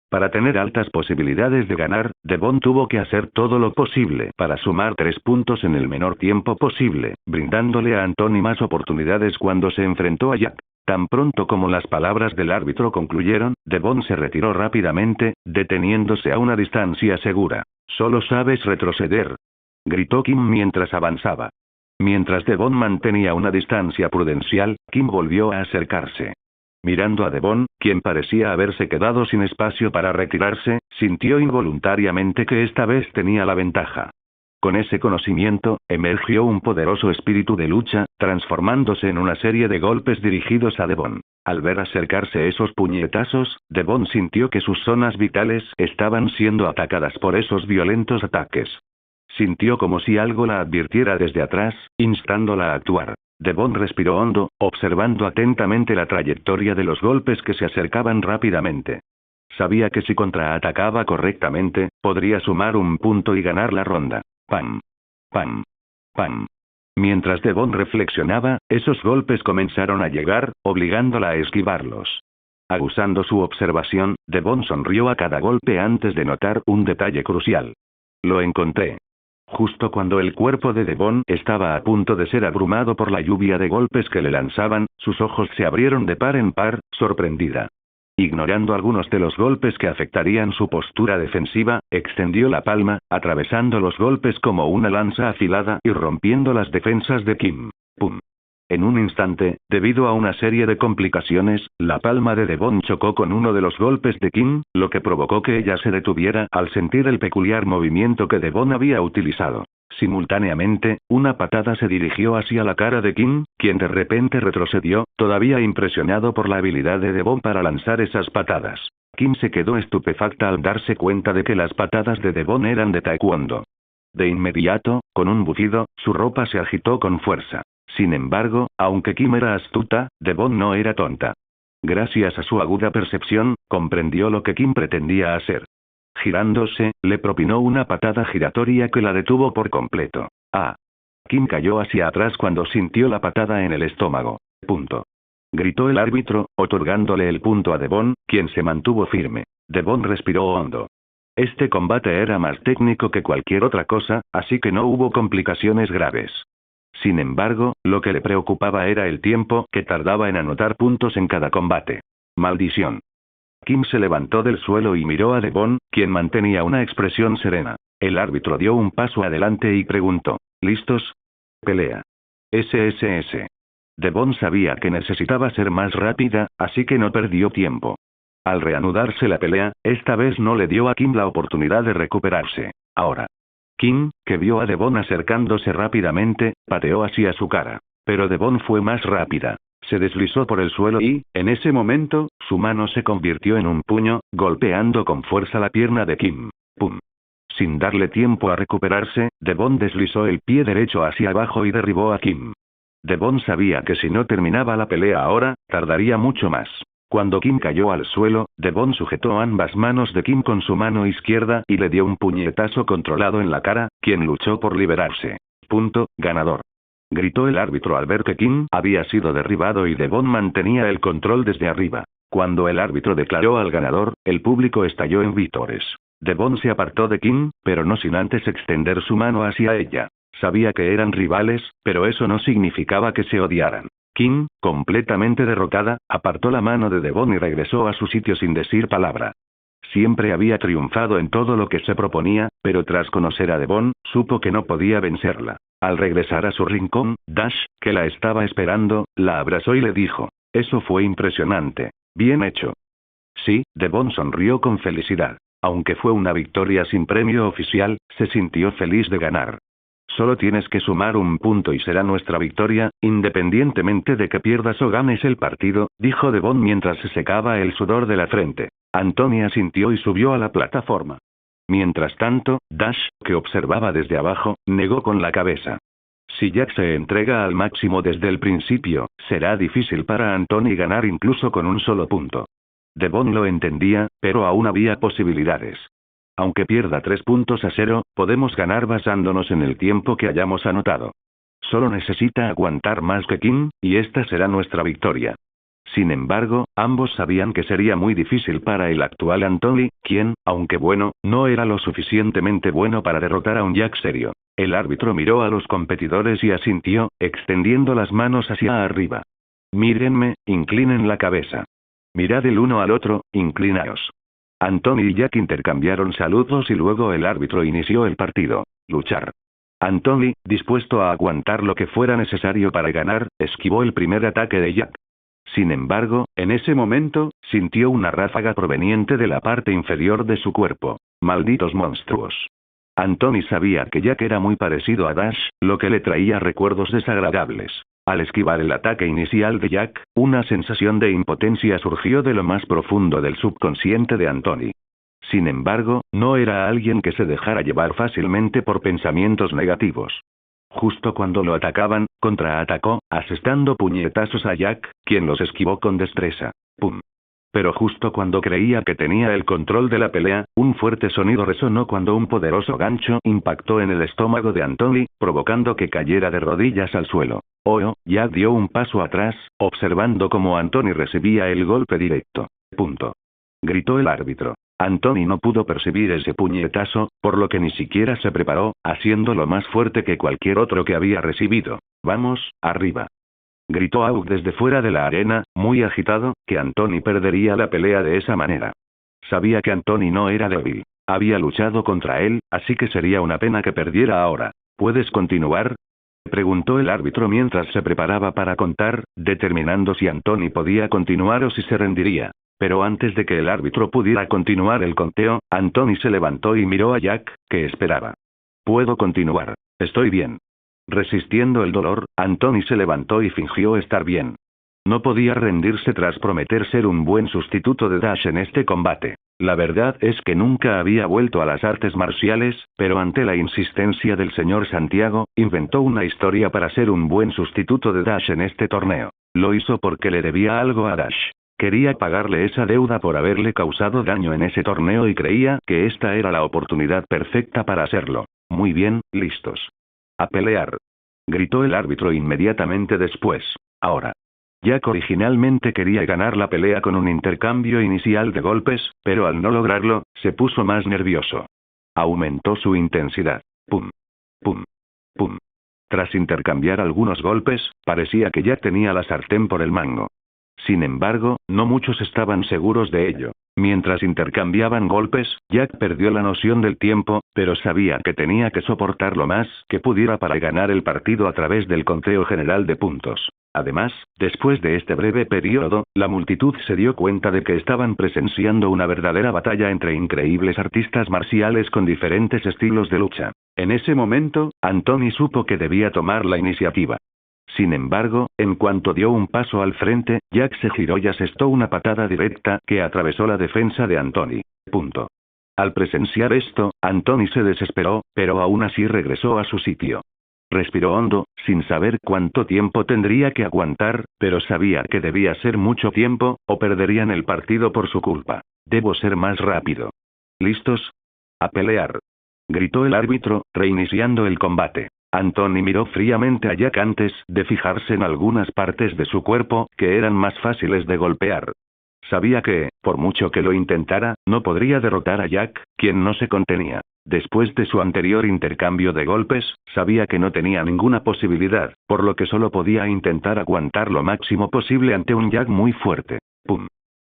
Para tener altas posibilidades de ganar, Devon tuvo que hacer todo lo posible para sumar 3 puntos en el menor tiempo posible, brindándole a Anthony más oportunidades cuando se enfrentó a Jack. Tan pronto como las palabras del árbitro concluyeron, Devon se retiró rápidamente, deteniéndose a una distancia segura. «Solo sabes retroceder», gritó Kim mientras avanzaba. Mientras Devon mantenía una distancia prudencial, Kim volvió a acercarse. Mirando a Devon, quien parecía haberse quedado sin espacio para retirarse, sintió involuntariamente que esta vez tenía la ventaja. Con ese conocimiento, emergió un poderoso espíritu de lucha, transformándose en una serie de golpes dirigidos a Devon. Al ver acercarse esos puñetazos, Devon sintió que sus zonas vitales estaban siendo atacadas por esos violentos ataques. Sintió como si algo la advirtiera desde atrás, instándola a actuar. Devon respiró hondo, observando atentamente la trayectoria de los golpes que se acercaban rápidamente. Sabía que si contraatacaba correctamente, podría sumar un punto y ganar la ronda. ¡Pam! ¡Pam! ¡Pam! Mientras Devon reflexionaba, esos golpes comenzaron a llegar, obligándola a esquivarlos. Aguzando su observación, Devon sonrió a cada golpe antes de notar un detalle crucial. Lo encontré. Justo cuando el cuerpo de Devon estaba a punto de ser abrumado por la lluvia de golpes que le lanzaban, sus ojos se abrieron de par en par, sorprendida. Ignorando algunos de los golpes que afectarían su postura defensiva, extendió la palma, atravesando los golpes como una lanza afilada y rompiendo las defensas de Kim. ¡Pum! En un instante, debido a una serie de complicaciones, la palma de Devon chocó con uno de los golpes de Kim, lo que provocó que ella se detuviera al sentir el peculiar movimiento que Devon había utilizado. Simultáneamente, una patada se dirigió hacia la cara de Kim, quien de repente retrocedió, todavía impresionado por la habilidad de Devon para lanzar esas patadas. Kim se quedó estupefacta al darse cuenta de que las patadas de Devon eran de taekwondo. De inmediato, con un bufido, su ropa se agitó con fuerza. Sin embargo, aunque Kim era astuta, Devon no era tonta. Gracias a su aguda percepción, comprendió lo que Kim pretendía hacer. Girándose, le propinó una patada giratoria que la detuvo por completo. ¡Ah! Kim cayó hacia atrás cuando sintió la patada en el estómago. Punto. Gritó el árbitro, otorgándole el punto a Devon, quien se mantuvo firme. Devon respiró hondo. Este combate era más técnico que cualquier otra cosa, así que no hubo complicaciones graves. Sin embargo, lo que le preocupaba era el tiempo que tardaba en anotar puntos en cada combate. ¡Maldición! Kim se levantó del suelo y miró a Devon, quien mantenía una expresión serena. El árbitro dio un paso adelante y preguntó: ¿listos? Pelea. SSS. Devon sabía que necesitaba ser más rápida, así que no perdió tiempo. Al reanudarse la pelea, esta vez no le dio a Kim la oportunidad de recuperarse. Ahora. Kim, que vio a Devon acercándose rápidamente, pateó hacia su cara. Pero Devon fue más rápida. Se deslizó por el suelo y, en ese momento, su mano se convirtió en un puño, golpeando con fuerza la pierna de Kim. ¡Pum! Sin darle tiempo a recuperarse, Devon deslizó el pie derecho hacia abajo y derribó a Kim. Devon sabía que si no terminaba la pelea ahora, tardaría mucho más. Cuando Kim cayó al suelo, Devon sujetó ambas manos de Kim con su mano izquierda y le dio un puñetazo controlado en la cara, quien luchó por liberarse. Punto, ganador. Gritó el árbitro al ver que Kim había sido derribado y Devon mantenía el control desde arriba. Cuando el árbitro declaró al ganador, el público estalló en vítores. Devon se apartó de Kim, pero no sin antes extender su mano hacia ella. Sabía que eran rivales, pero eso no significaba que se odiaran. Kim, completamente derrotada, apartó la mano de Devon y regresó a su sitio sin decir palabra. Siempre había triunfado en todo lo que se proponía, pero tras conocer a Devon, supo que no podía vencerla. Al regresar a su rincón, Dash, que la estaba esperando, la abrazó y le dijo: «Eso fue impresionante. Bien hecho». Sí, Devon sonrió con felicidad. Aunque fue una victoria sin premio oficial, se sintió feliz de ganar. Solo tienes que sumar un punto y será nuestra victoria, independientemente de que pierdas o ganes el partido, dijo Devon mientras se secaba el sudor de la frente. Anthony asintió y subió a la plataforma. Mientras tanto, Dash, que observaba desde abajo, negó con la cabeza. Si Jack se entrega al máximo desde el principio, será difícil para Anthony ganar incluso con un solo punto. Devon lo entendía, pero aún había posibilidades. Aunque pierda 3-0, podemos ganar basándonos en el tiempo que hayamos anotado. Solo necesita aguantar más que Kim, y esta será nuestra victoria. Sin embargo, ambos sabían que sería muy difícil para el actual Anthony, quien, aunque bueno, no era lo suficientemente bueno para derrotar a un Jack serio. El árbitro miró a los competidores y asintió, extendiendo las manos hacia arriba. Mírenme, inclinen la cabeza. Mirad el uno al otro, inclinaos. Anthony y Jack intercambiaron saludos y luego el árbitro inició el partido. Luchar. Anthony, dispuesto a aguantar lo que fuera necesario para ganar, esquivó el primer ataque de Jack. Sin embargo, en ese momento, sintió una ráfaga proveniente de la parte inferior de su cuerpo. ¡Malditos monstruos! Anthony sabía que Jack era muy parecido a Dash, lo que le traía recuerdos desagradables. Al esquivar el ataque inicial de Jack, una sensación de impotencia surgió de lo más profundo del subconsciente de Anthony. Sin embargo, no era alguien que se dejara llevar fácilmente por pensamientos negativos. Justo cuando lo atacaban, contraatacó, asestando puñetazos a Jack, quien los esquivó con destreza. ¡Pum! Pero justo cuando creía que tenía el control de la pelea, un fuerte sonido resonó cuando un poderoso gancho impactó en el estómago de Anthony, provocando que cayera de rodillas al suelo. Jack dio un paso atrás, observando cómo Anthony recibía el golpe directo. Punto. Gritó el árbitro. Anthony no pudo percibir ese puñetazo, por lo que ni siquiera se preparó, haciéndolo más fuerte que cualquier otro que había recibido. «Vamos, arriba», gritó Aug desde fuera de la arena, muy agitado, que Anthony perdería la pelea de esa manera. Sabía que Anthony no era débil. Había luchado contra él, así que sería una pena que perdiera ahora. ¿Puedes continuar?, preguntó el árbitro mientras se preparaba para contar, determinando si Anthony podía continuar o si se rendiría. Pero antes de que el árbitro pudiera continuar el conteo, Anthony se levantó y miró a Jack, que esperaba. «Puedo continuar. Estoy bien». Resistiendo el dolor, Anthony se levantó y fingió estar bien. No podía rendirse tras prometer ser un buen sustituto de Dash en este combate. La verdad es que nunca había vuelto a las artes marciales, pero ante la insistencia del señor Santiago, inventó una historia para ser un buen sustituto de Dash en este torneo. Lo hizo porque le debía algo a Dash. Quería pagarle esa deuda por haberle causado daño en ese torneo y creía que esta era la oportunidad perfecta para hacerlo. Muy bien, listos. «A pelear», gritó el árbitro inmediatamente después. Ahora. Jack originalmente quería ganar la pelea con un intercambio inicial de golpes, pero al no lograrlo, se puso más nervioso. Aumentó su intensidad. Pum. Pum. Pum. Tras intercambiar algunos golpes, parecía que Jack tenía la sartén por el mango. Sin embargo, no muchos estaban seguros de ello. Mientras intercambiaban golpes, Jack perdió la noción del tiempo, pero sabía que tenía que soportar lo más que pudiera para ganar el partido a través del conteo general de puntos. Además, después de este breve periodo, la multitud se dio cuenta de que estaban presenciando una verdadera batalla entre increíbles artistas marciales con diferentes estilos de lucha. En ese momento, Anthony supo que debía tomar la iniciativa. Sin embargo, en cuanto dio un paso al frente, Jack se giró y asestó una patada directa que atravesó la defensa de Anthony. Punto. Al presenciar esto, Anthony se desesperó, pero aún así regresó a su sitio. Respiró hondo, sin saber cuánto tiempo tendría que aguantar, pero sabía que debía ser mucho tiempo, o perderían el partido por su culpa. Debo ser más rápido. ¿Listos? A pelear. Gritó el árbitro, reiniciando el combate. Anthony miró fríamente a Jack antes de fijarse en algunas partes de su cuerpo que eran más fáciles de golpear. sabía que, por mucho que lo intentara, no podría derrotar a Jack, quien no se contenía. Después de su anterior intercambio de golpes, sabía que no tenía ninguna posibilidad, por lo que solo podía intentar aguantar lo máximo posible ante un Jack muy fuerte. ¡Pum!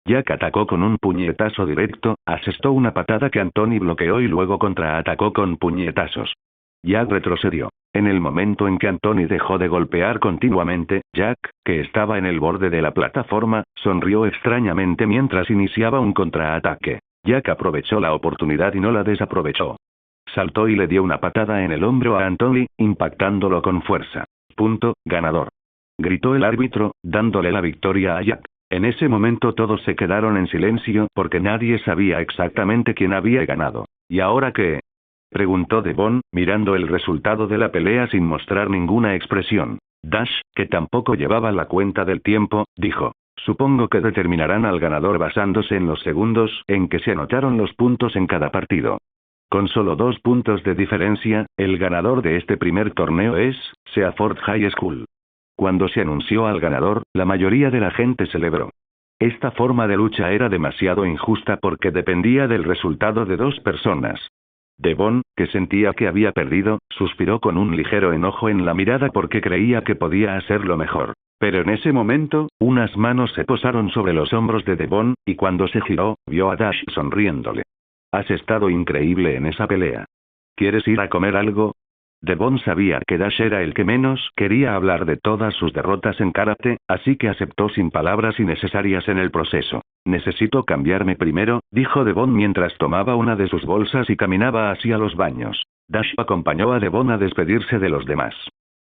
Jack atacó con un puñetazo directo, asestó una patada que Anthony bloqueó y luego contraatacó con puñetazos. Jack retrocedió. En el momento en que Anthony dejó de golpear continuamente, Jack, que estaba en el borde de la plataforma, sonrió extrañamente mientras iniciaba un contraataque. Jack aprovechó la oportunidad y no la desaprovechó. Saltó y le dio una patada en el hombro a Anthony, impactándolo con fuerza. Punto, ganador. Gritó el árbitro, dándole la victoria a Jack. En ese momento todos se quedaron en silencio porque nadie sabía exactamente quién había ganado. ¿Y ahora qué? Preguntó Devon, mirando el resultado de la pelea sin mostrar ninguna expresión. Dash, que tampoco llevaba la cuenta del tiempo, dijo. Supongo que determinarán al ganador basándose en los segundos en que se anotaron los puntos en cada partido. Con solo 2 puntos de diferencia, el ganador de este primer torneo es Seaford High School. Cuando se anunció al ganador, la mayoría de la gente celebró. Esta forma de lucha era demasiado injusta porque dependía del resultado de 2 personas. Devon, que sentía que había perdido, suspiró con un ligero enojo en la mirada porque creía que podía hacerlo mejor. Pero en ese momento, unas manos se posaron sobre los hombros de Devon, y cuando se giró, vio a Dash sonriéndole. Has estado increíble en esa pelea. ¿Quieres ir a comer algo? Devon sabía que Dash era el que menos quería hablar de todas sus derrotas en karate, así que aceptó sin palabras innecesarias en el proceso. Necesito cambiarme primero, dijo Devon mientras tomaba una de sus bolsas y caminaba hacia los baños. Dash acompañó a Devon a despedirse de los demás.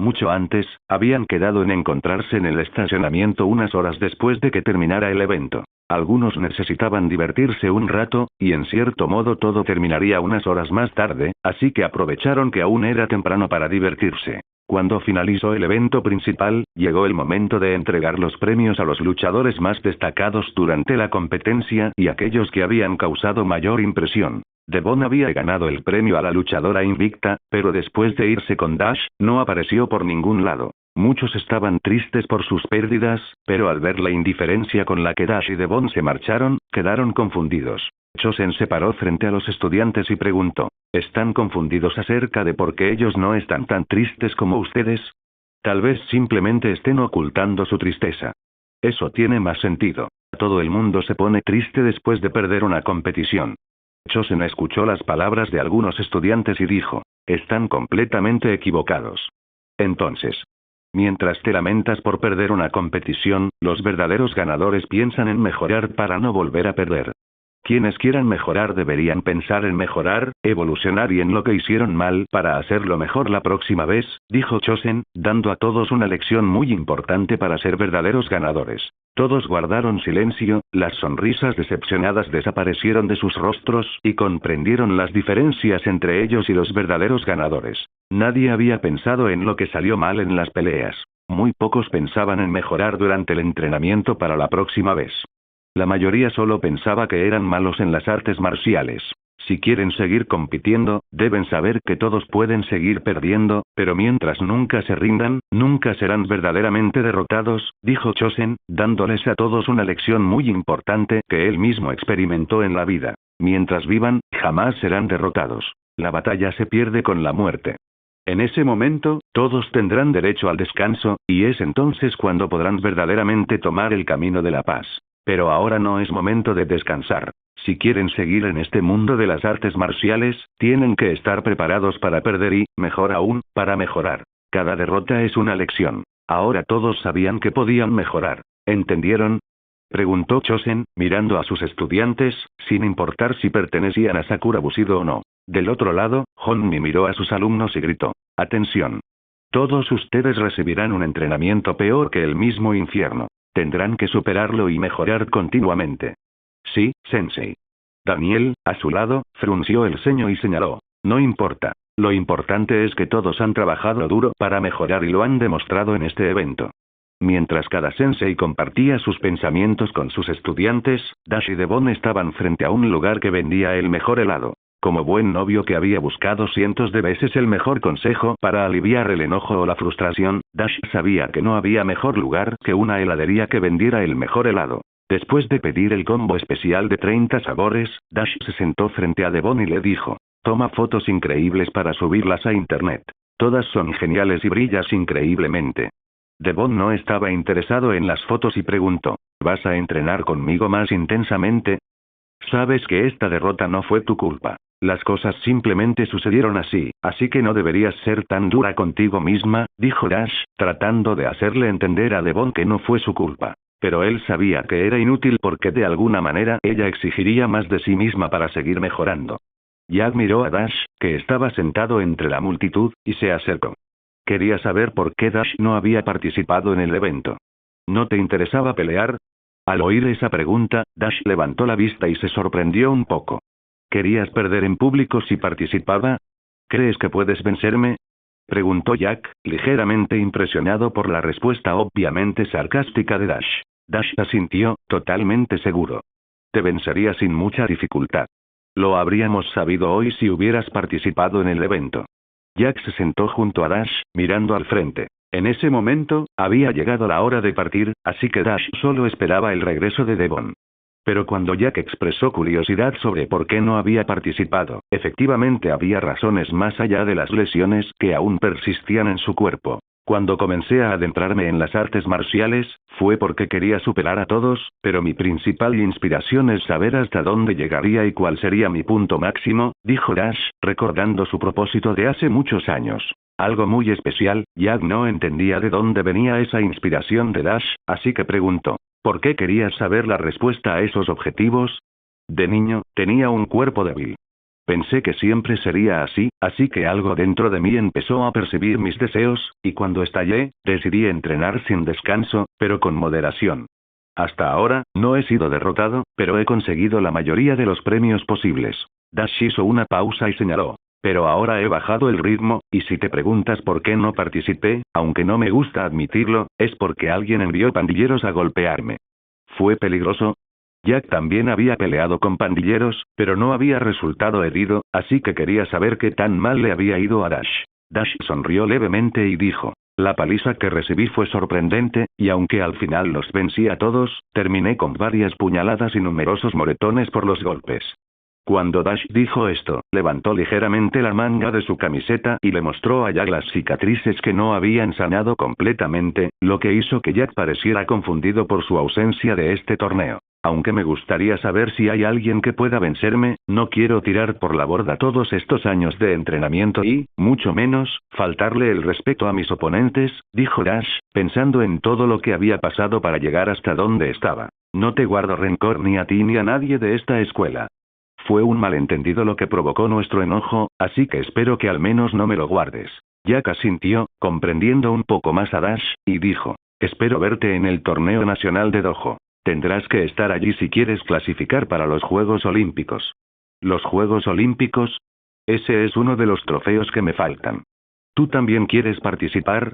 Mucho antes, habían quedado en encontrarse en el estacionamiento unas horas después de que terminara el evento. Algunos necesitaban divertirse un rato, y en cierto modo todo terminaría unas horas más tarde, así que aprovecharon que aún era temprano para divertirse. Cuando finalizó el evento principal, llegó el momento de entregar los premios a los luchadores más destacados durante la competencia y aquellos que habían causado mayor impresión. Devon había ganado el premio a la luchadora invicta, pero después de irse con Dash, no apareció por ningún lado. Muchos estaban tristes por sus pérdidas, pero al ver la indiferencia con la que Dash y Devon se marcharon, quedaron confundidos. Chosen se paró frente a los estudiantes y preguntó, ¿están confundidos acerca de por qué ellos no están tan tristes como ustedes? Tal vez simplemente estén ocultando su tristeza. Eso tiene más sentido. Todo el mundo se pone triste después de perder una competición. Chosen escuchó las palabras de algunos estudiantes y dijo, están completamente equivocados. Entonces, mientras te lamentas por perder una competición, los verdaderos ganadores piensan en mejorar para no volver a perder. Quienes quieran mejorar deberían pensar en mejorar, evolucionar y en lo que hicieron mal para hacerlo mejor la próxima vez, dijo Chosen, dando a todos una lección muy importante para ser verdaderos ganadores. Todos guardaron silencio, las sonrisas decepcionadas desaparecieron de sus rostros y comprendieron las diferencias entre ellos y los verdaderos ganadores. Nadie había pensado en lo que salió mal en las peleas. Muy pocos pensaban en mejorar durante el entrenamiento para la próxima vez. La mayoría solo pensaba que eran malos en las artes marciales. Si quieren seguir compitiendo, deben saber que todos pueden seguir perdiendo, pero mientras nunca se rindan, nunca serán verdaderamente derrotados, dijo Chosen, dándoles a todos una lección muy importante que él mismo experimentó en la vida. Mientras vivan, jamás serán derrotados. La batalla se pierde con la muerte. En ese momento, todos tendrán derecho al descanso, y es entonces cuando podrán verdaderamente tomar el camino de la paz. Pero ahora no es momento de descansar. Si quieren seguir en este mundo de las artes marciales, tienen que estar preparados para perder y, mejor aún, para mejorar. Cada derrota es una lección. Ahora todos sabían que podían mejorar. ¿Entendieron? Preguntó Chosen, mirando a sus estudiantes, sin importar si pertenecían a Sakura Bushido o no. Del otro lado, Honmi miró a sus alumnos y gritó, «Atención. Todos ustedes recibirán un entrenamiento peor que el mismo infierno. Tendrán que superarlo y mejorar continuamente». «Sí, sensei». Daniel, a su lado, frunció el ceño y señaló, «No importa. Lo importante es que todos han trabajado duro para mejorar y lo han demostrado en este evento». Mientras cada sensei compartía sus pensamientos con sus estudiantes, Dash y Devon estaban frente a un lugar que vendía el mejor helado. Como buen novio que había buscado cientos de veces el mejor consejo para aliviar el enojo o la frustración, Dash sabía que no había mejor lugar que una heladería que vendiera el mejor helado. Después de pedir el combo especial de 30 sabores, Dash se sentó frente a Devon y le dijo: toma fotos increíbles para subirlas a internet. Todas son geniales y brillas increíblemente. Devon no estaba interesado en las fotos y preguntó: ¿vas a entrenar conmigo más intensamente? Sabes que esta derrota no fue tu culpa. Las cosas simplemente sucedieron así que no deberías ser tan dura contigo misma, dijo Dash, tratando de hacerle entender a Devon que no fue su culpa. Pero él sabía que era inútil porque de alguna manera ella exigiría más de sí misma para seguir mejorando. Jack miró a Dash, que estaba sentado entre la multitud, y se acercó. Quería saber por qué Dash no había participado en el evento. ¿No te interesaba pelear? Al oír esa pregunta, Dash levantó la vista y se sorprendió un poco. ¿Querías perder en público si participaba? ¿Crees que puedes vencerme? Preguntó Jack, ligeramente impresionado por la respuesta obviamente sarcástica de Dash. Dash asintió, totalmente seguro. Te vencería sin mucha dificultad. Lo habríamos sabido hoy si hubieras participado en el evento. Jack se sentó junto a Dash, mirando al frente. En ese momento, había llegado la hora de partir, así que Dash solo esperaba el regreso de Devon. Pero cuando Jack expresó curiosidad sobre por qué no había participado, efectivamente había razones más allá de las lesiones que aún persistían en su cuerpo. Cuando comencé a adentrarme en las artes marciales, fue porque quería superar a todos, pero mi principal inspiración es saber hasta dónde llegaría y cuál sería mi punto máximo, dijo Dash, recordando su propósito de hace muchos años. Algo muy especial. Jack no entendía de dónde venía esa inspiración de Dash, así que preguntó: ¿por qué querías saber la respuesta a esos objetivos? De niño, tenía un cuerpo débil. Pensé que siempre sería así que algo dentro de mí empezó a percibir mis deseos, y cuando estallé, decidí entrenar sin descanso, pero con moderación. Hasta ahora, no he sido derrotado, pero he conseguido la mayoría de los premios posibles. Dash hizo una pausa y señaló: pero ahora he bajado el ritmo, y si te preguntas por qué no participé, aunque no me gusta admitirlo, es porque alguien envió pandilleros a golpearme. ¿Fue peligroso? Jack también había peleado con pandilleros, pero no había resultado herido, así que quería saber qué tan mal le había ido a Dash. Dash sonrió levemente y dijo: la paliza que recibí fue sorprendente, y aunque al final los vencí a todos, terminé con varias puñaladas y numerosos moretones por los golpes. Cuando Dash dijo esto, levantó ligeramente la manga de su camiseta y le mostró a Jack las cicatrices que no habían sanado completamente, lo que hizo que Jack pareciera confundido por su ausencia de este torneo. Aunque me gustaría saber si hay alguien que pueda vencerme, no quiero tirar por la borda todos estos años de entrenamiento y, mucho menos, faltarle el respeto a mis oponentes, dijo Dash, pensando en todo lo que había pasado para llegar hasta donde estaba. No te guardo rencor ni a ti ni a nadie de esta escuela. Fue un malentendido lo que provocó nuestro enojo, así que espero que al menos no me lo guardes. Jack asintió, comprendiendo un poco más a Dash, y dijo: espero verte en el torneo nacional de dojo. Tendrás que estar allí si quieres clasificar para los Juegos Olímpicos. ¿Los Juegos Olímpicos? Ese es uno de los trofeos que me faltan. ¿Tú también quieres participar?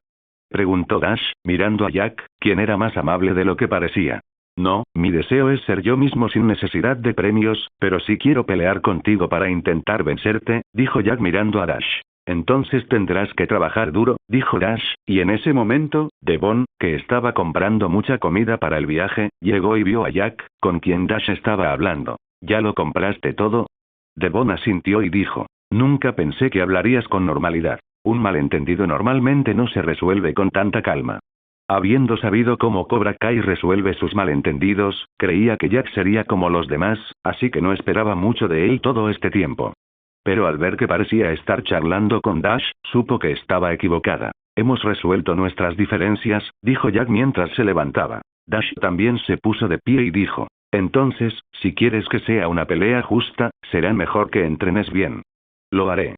Preguntó Dash, mirando a Jack, quien era más amable de lo que parecía. No, mi deseo es ser yo mismo sin necesidad de premios, pero sí quiero pelear contigo para intentar vencerte, dijo Jack mirando a Dash. Entonces tendrás que trabajar duro, dijo Dash, y en ese momento, Devon, que estaba comprando mucha comida para el viaje, llegó y vio a Jack, con quien Dash estaba hablando. ¿Ya lo compraste todo? Devon asintió y dijo: nunca pensé que hablarías con normalidad. Un malentendido normalmente no se resuelve con tanta calma. Habiendo sabido cómo Cobra Kai resuelve sus malentendidos, creía que Jack sería como los demás, así que no esperaba mucho de él todo este tiempo. Pero al ver que parecía estar charlando con Dash, supo que estaba equivocada. Hemos resuelto nuestras diferencias, dijo Jack mientras se levantaba. Dash también se puso de pie y dijo: entonces, si quieres que sea una pelea justa, será mejor que entrenes bien. Lo haré.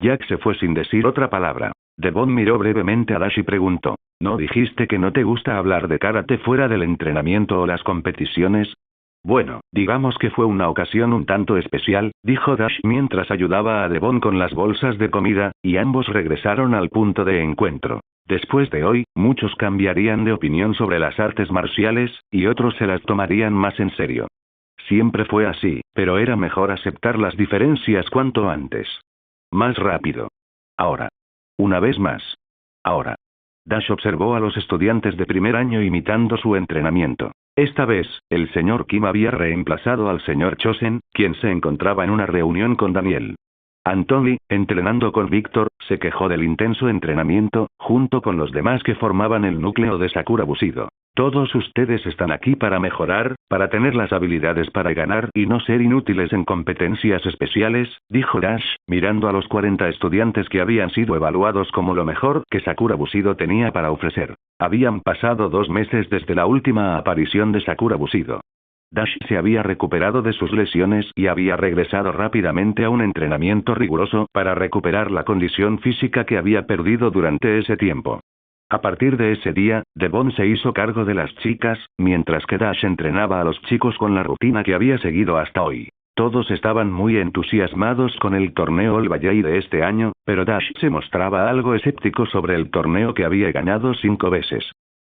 Jack se fue sin decir otra palabra. Devon miró brevemente a Dash y preguntó: ¿no dijiste que no te gusta hablar de karate fuera del entrenamiento o las competiciones? Bueno, digamos que fue una ocasión un tanto especial, dijo Dash mientras ayudaba a Devon con las bolsas de comida, y ambos regresaron al punto de encuentro. Después de hoy, muchos cambiarían de opinión sobre las artes marciales, y otros se las tomarían más en serio. Siempre fue así, pero era mejor aceptar las diferencias cuanto antes. Más rápido. Ahora. Una vez más. Ahora. Dash observó a los estudiantes de primer año imitando su entrenamiento. Esta vez, el señor Kim había reemplazado al señor Chosen, quien se encontraba en una reunión con Daniel. Anthony, entrenando con Víctor, se quejó del intenso entrenamiento, junto con los demás que formaban el núcleo de Sakura Bushido. Todos ustedes están aquí para mejorar, para tener las habilidades para ganar y no ser inútiles en competencias especiales, dijo Dash, mirando a los 40 estudiantes que habían sido evaluados como lo mejor que Sakura Bushido tenía para ofrecer. Habían pasado 2 meses desde la última aparición de Sakura Bushido. Dash se había recuperado de sus lesiones y había regresado rápidamente a un entrenamiento riguroso para recuperar la condición física que había perdido durante ese tiempo. A partir de ese día, Devon se hizo cargo de las chicas, mientras que Dash entrenaba a los chicos con la rutina que había seguido hasta hoy. Todos estaban muy entusiasmados con el torneo All Valley de este año, pero Dash se mostraba algo escéptico sobre el torneo que había ganado 5 veces.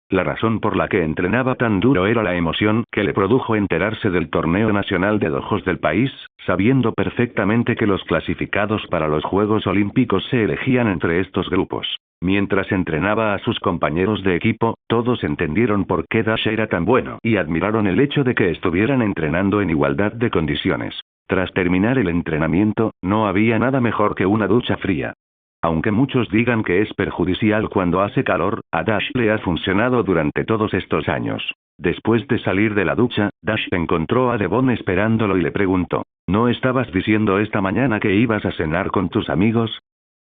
La razón por la que entrenaba tan duro era la emoción que le produjo enterarse del torneo nacional de dojos del país, sabiendo perfectamente que los clasificados para los Juegos Olímpicos se elegían entre estos grupos. Mientras entrenaba a sus compañeros de equipo, todos entendieron por qué Dash era tan bueno y admiraron el hecho de que estuvieran entrenando en igualdad de condiciones. Tras terminar el entrenamiento, no había nada mejor que una ducha fría. Aunque muchos digan que es perjudicial cuando hace calor, a Dash le ha funcionado durante todos estos años. Después de salir de la ducha, Dash encontró a Devon esperándolo y le preguntó, ¿no estabas diciendo esta mañana que ibas a cenar con tus amigos?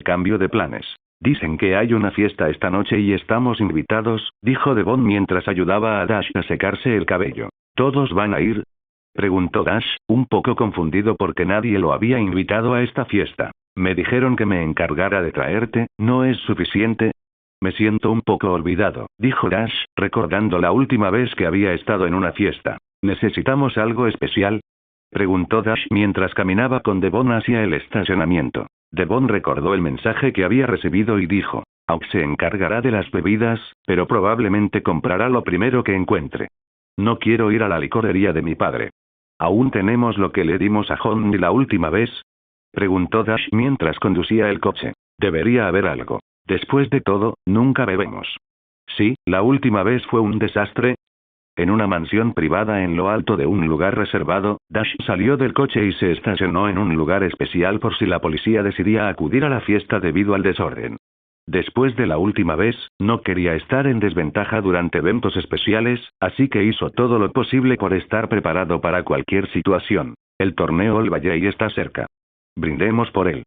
Cambio de planes. Dicen que hay una fiesta esta noche y estamos invitados, dijo Devon mientras ayudaba a Dash a secarse el cabello. ¿Todos van a ir? Preguntó Dash, un poco confundido porque nadie lo había invitado a esta fiesta. Me dijeron que me encargara de traerte, ¿no es suficiente? Me siento un poco olvidado, dijo Dash, recordando la última vez que había estado en una fiesta. ¿Necesitamos algo especial? Preguntó Dash mientras caminaba con Devon hacia el estacionamiento. Devon recordó el mensaje que había recibido y dijo, Auk se encargará de las bebidas, pero probablemente comprará lo primero que encuentre. No quiero ir a la licorería de mi padre. ¿Aún tenemos lo que le dimos a Honey la última vez? Preguntó Dash mientras conducía el coche. Debería haber algo. Después de todo, nunca bebemos. Sí, la última vez fue un desastre. En una mansión privada en lo alto de un lugar reservado, Dash salió del coche y se estacionó en un lugar especial por si la policía decidía acudir a la fiesta debido al desorden. Después de la última vez, no quería estar en desventaja durante eventos especiales, así que hizo todo lo posible por estar preparado para cualquier situación. El torneo All Valley está cerca. Brindemos por él.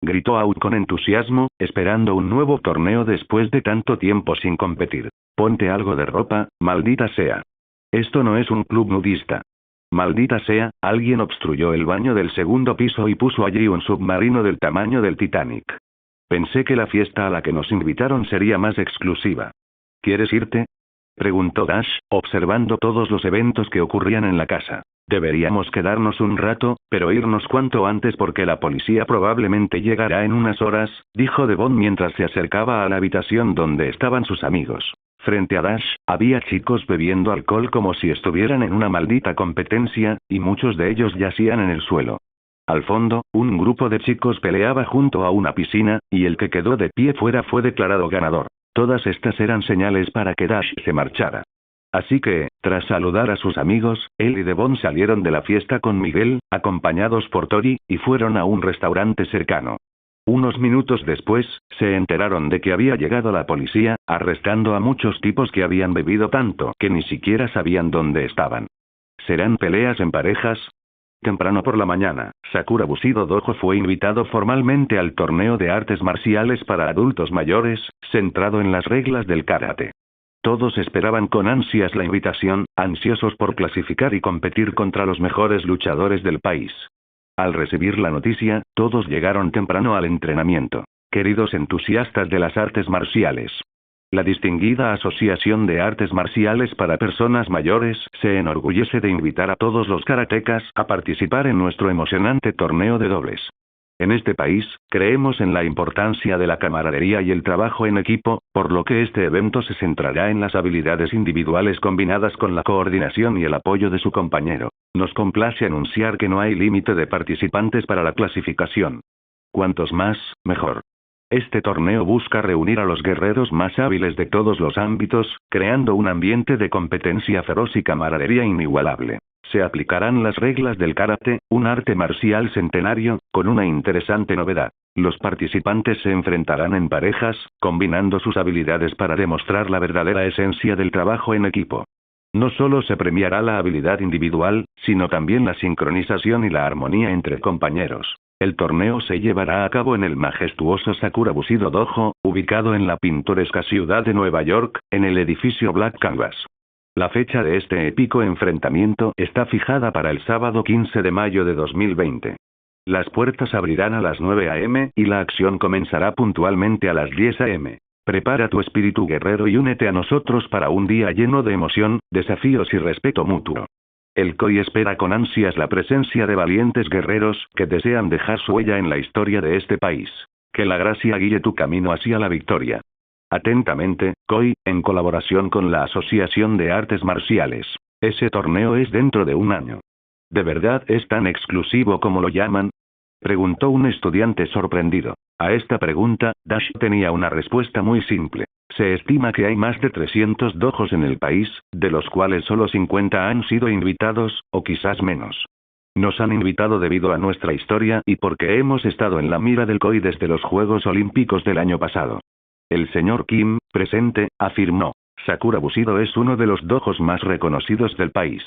Gritó Auk con entusiasmo, esperando un nuevo torneo después de tanto tiempo sin competir. Ponte algo de ropa, maldita sea. Esto no es un club nudista. Maldita sea, alguien obstruyó el baño del segundo piso y puso allí un submarino del tamaño del Titanic. Pensé que la fiesta a la que nos invitaron sería más exclusiva. ¿Quieres irte? Preguntó Dash, observando todos los eventos que ocurrían en la casa. Deberíamos quedarnos un rato, pero irnos cuanto antes porque la policía probablemente llegará en unas horas, dijo Devon mientras se acercaba a la habitación donde estaban sus amigos. Frente a Dash, había chicos bebiendo alcohol como si estuvieran en una maldita competencia, y muchos de ellos yacían en el suelo. Al fondo, un grupo de chicos peleaba junto a una piscina, y el que quedó de pie fuera fue declarado ganador. Todas estas eran señales para que Dash se marchara. Así que, tras saludar a sus amigos, él y Devon salieron de la fiesta con Miguel, acompañados por Tori, y fueron a un restaurante cercano. Unos minutos después, se enteraron de que había llegado la policía, arrestando a muchos tipos que habían bebido tanto que ni siquiera sabían dónde estaban. ¿Serán peleas en parejas? Temprano por la mañana, Sakura Bushido Dojo fue invitado formalmente al torneo de artes marciales para adultos mayores, centrado en las reglas del karate. Todos esperaban con ansias la invitación, ansiosos por clasificar y competir contra los mejores luchadores del país. Al recibir la noticia, todos llegaron temprano al entrenamiento. Queridos entusiastas de las artes marciales. La distinguida Asociación de Artes Marciales para Personas Mayores se enorgullece de invitar a todos los karatecas a participar en nuestro emocionante torneo de dobles. En este país, creemos en la importancia de la camaradería y el trabajo en equipo, por lo que este evento se centrará en las habilidades individuales combinadas con la coordinación y el apoyo de su compañero. Nos complace anunciar que no hay límite de participantes para la clasificación. Cuantos más, mejor. Este torneo busca reunir a los guerreros más hábiles de todos los ámbitos, creando un ambiente de competencia feroz y camaradería inigualable. Se aplicarán las reglas del karate, un arte marcial centenario, con una interesante novedad. Los participantes se enfrentarán en parejas, combinando sus habilidades para demostrar la verdadera esencia del trabajo en equipo. No solo se premiará la habilidad individual, sino también la sincronización y la armonía entre compañeros. El torneo se llevará a cabo en el majestuoso Sakura Bushido Dojo, ubicado en la pintoresca ciudad de Nueva York, en el edificio Black Canvas. La fecha de este épico enfrentamiento está fijada para el sábado 15 de mayo de 2020. Las puertas abrirán a las 9 a.m. y la acción comenzará puntualmente a las 10 a.m. Prepara tu espíritu guerrero y únete a nosotros para un día lleno de emoción, desafíos y respeto mutuo. El COI espera con ansias la presencia de valientes guerreros que desean dejar su huella en la historia de este país. Que la gracia guíe tu camino hacia la victoria. Atentamente, COI, en colaboración con la Asociación de Artes Marciales. Ese torneo es dentro de un año. ¿De verdad es tan exclusivo como lo llaman? Preguntó un estudiante sorprendido. A esta pregunta, Dash tenía una respuesta muy simple. Se estima que hay más de 300 dojos en el país, de los cuales solo 50 han sido invitados, o quizás menos. Nos han invitado debido a nuestra historia y porque hemos estado en la mira del COI desde los Juegos Olímpicos del año pasado. El señor Kim, presente, afirmó. Sakura Bushido es uno de los dojos más reconocidos del país.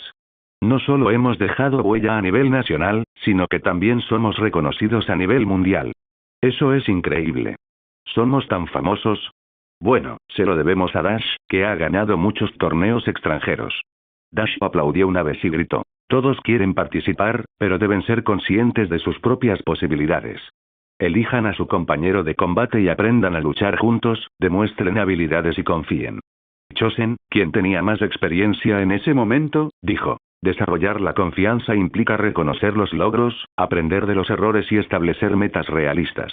No solo hemos dejado huella a nivel nacional, sino que también somos reconocidos a nivel mundial. Eso es increíble. ¿Somos tan famosos? Bueno, se lo debemos a Dash, que ha ganado muchos torneos extranjeros. Dash aplaudió una vez y gritó. Todos quieren participar, pero deben ser conscientes de sus propias posibilidades. Elijan a su compañero de combate y aprendan a luchar juntos, demuestren habilidades y confíen. Chosen, quien tenía más experiencia en ese momento, dijo. Desarrollar la confianza implica reconocer los logros, aprender de los errores y establecer metas realistas.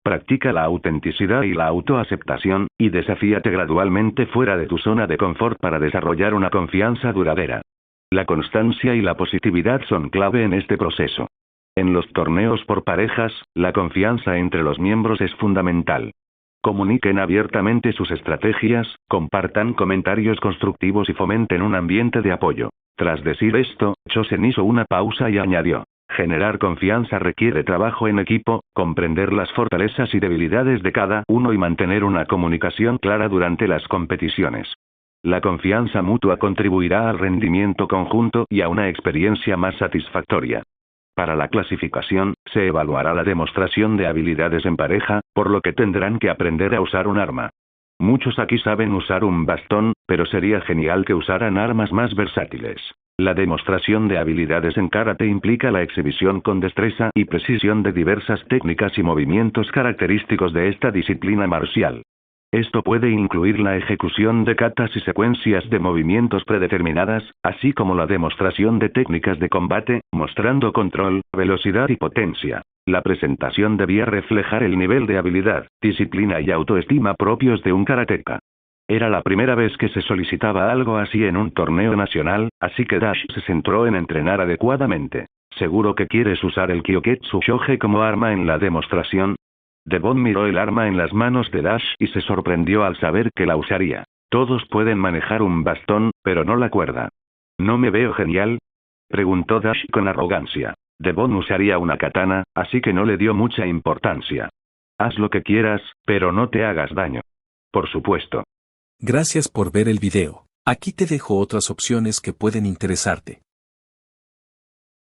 Practica la autenticidad y la autoaceptación, y desafíate gradualmente fuera de tu zona de confort para desarrollar una confianza duradera. La constancia y la positividad son clave en este proceso. En los torneos por parejas, la confianza entre los miembros es fundamental. Comuniquen abiertamente sus estrategias, compartan comentarios constructivos y fomenten un ambiente de apoyo. Tras decir esto, Chosen hizo una pausa y añadió. Generar confianza requiere trabajo en equipo, comprender las fortalezas y debilidades de cada uno y mantener una comunicación clara durante las competiciones. La confianza mutua contribuirá al rendimiento conjunto y a una experiencia más satisfactoria. Para la clasificación, se evaluará la demostración de habilidades en pareja, por lo que tendrán que aprender a usar un arma. Muchos aquí saben usar un bastón, pero sería genial que usaran armas más versátiles. La demostración de habilidades en karate implica la exhibición con destreza y precisión de diversas técnicas y movimientos característicos de esta disciplina marcial. Esto puede incluir la ejecución de katas y secuencias de movimientos predeterminadas, así como la demostración de técnicas de combate, mostrando control, velocidad y potencia. La presentación debía reflejar el nivel de habilidad, disciplina y autoestima propios de un karateka. Era la primera vez que se solicitaba algo así en un torneo nacional, así que Dash se centró en entrenar adecuadamente. ¿Seguro que quieres usar el Kyoketsu Shoge como arma en la demostración? Devon miró el arma en las manos de Dash y se sorprendió al saber que la usaría. Todos pueden manejar un bastón, pero no la cuerda. ¿No me veo genial? Preguntó Dash con arrogancia. Devon usaría una katana, así que no le dio mucha importancia. Haz lo que quieras, pero no te hagas daño. Por supuesto. Gracias por ver el video. Aquí te dejo otras opciones que pueden interesarte.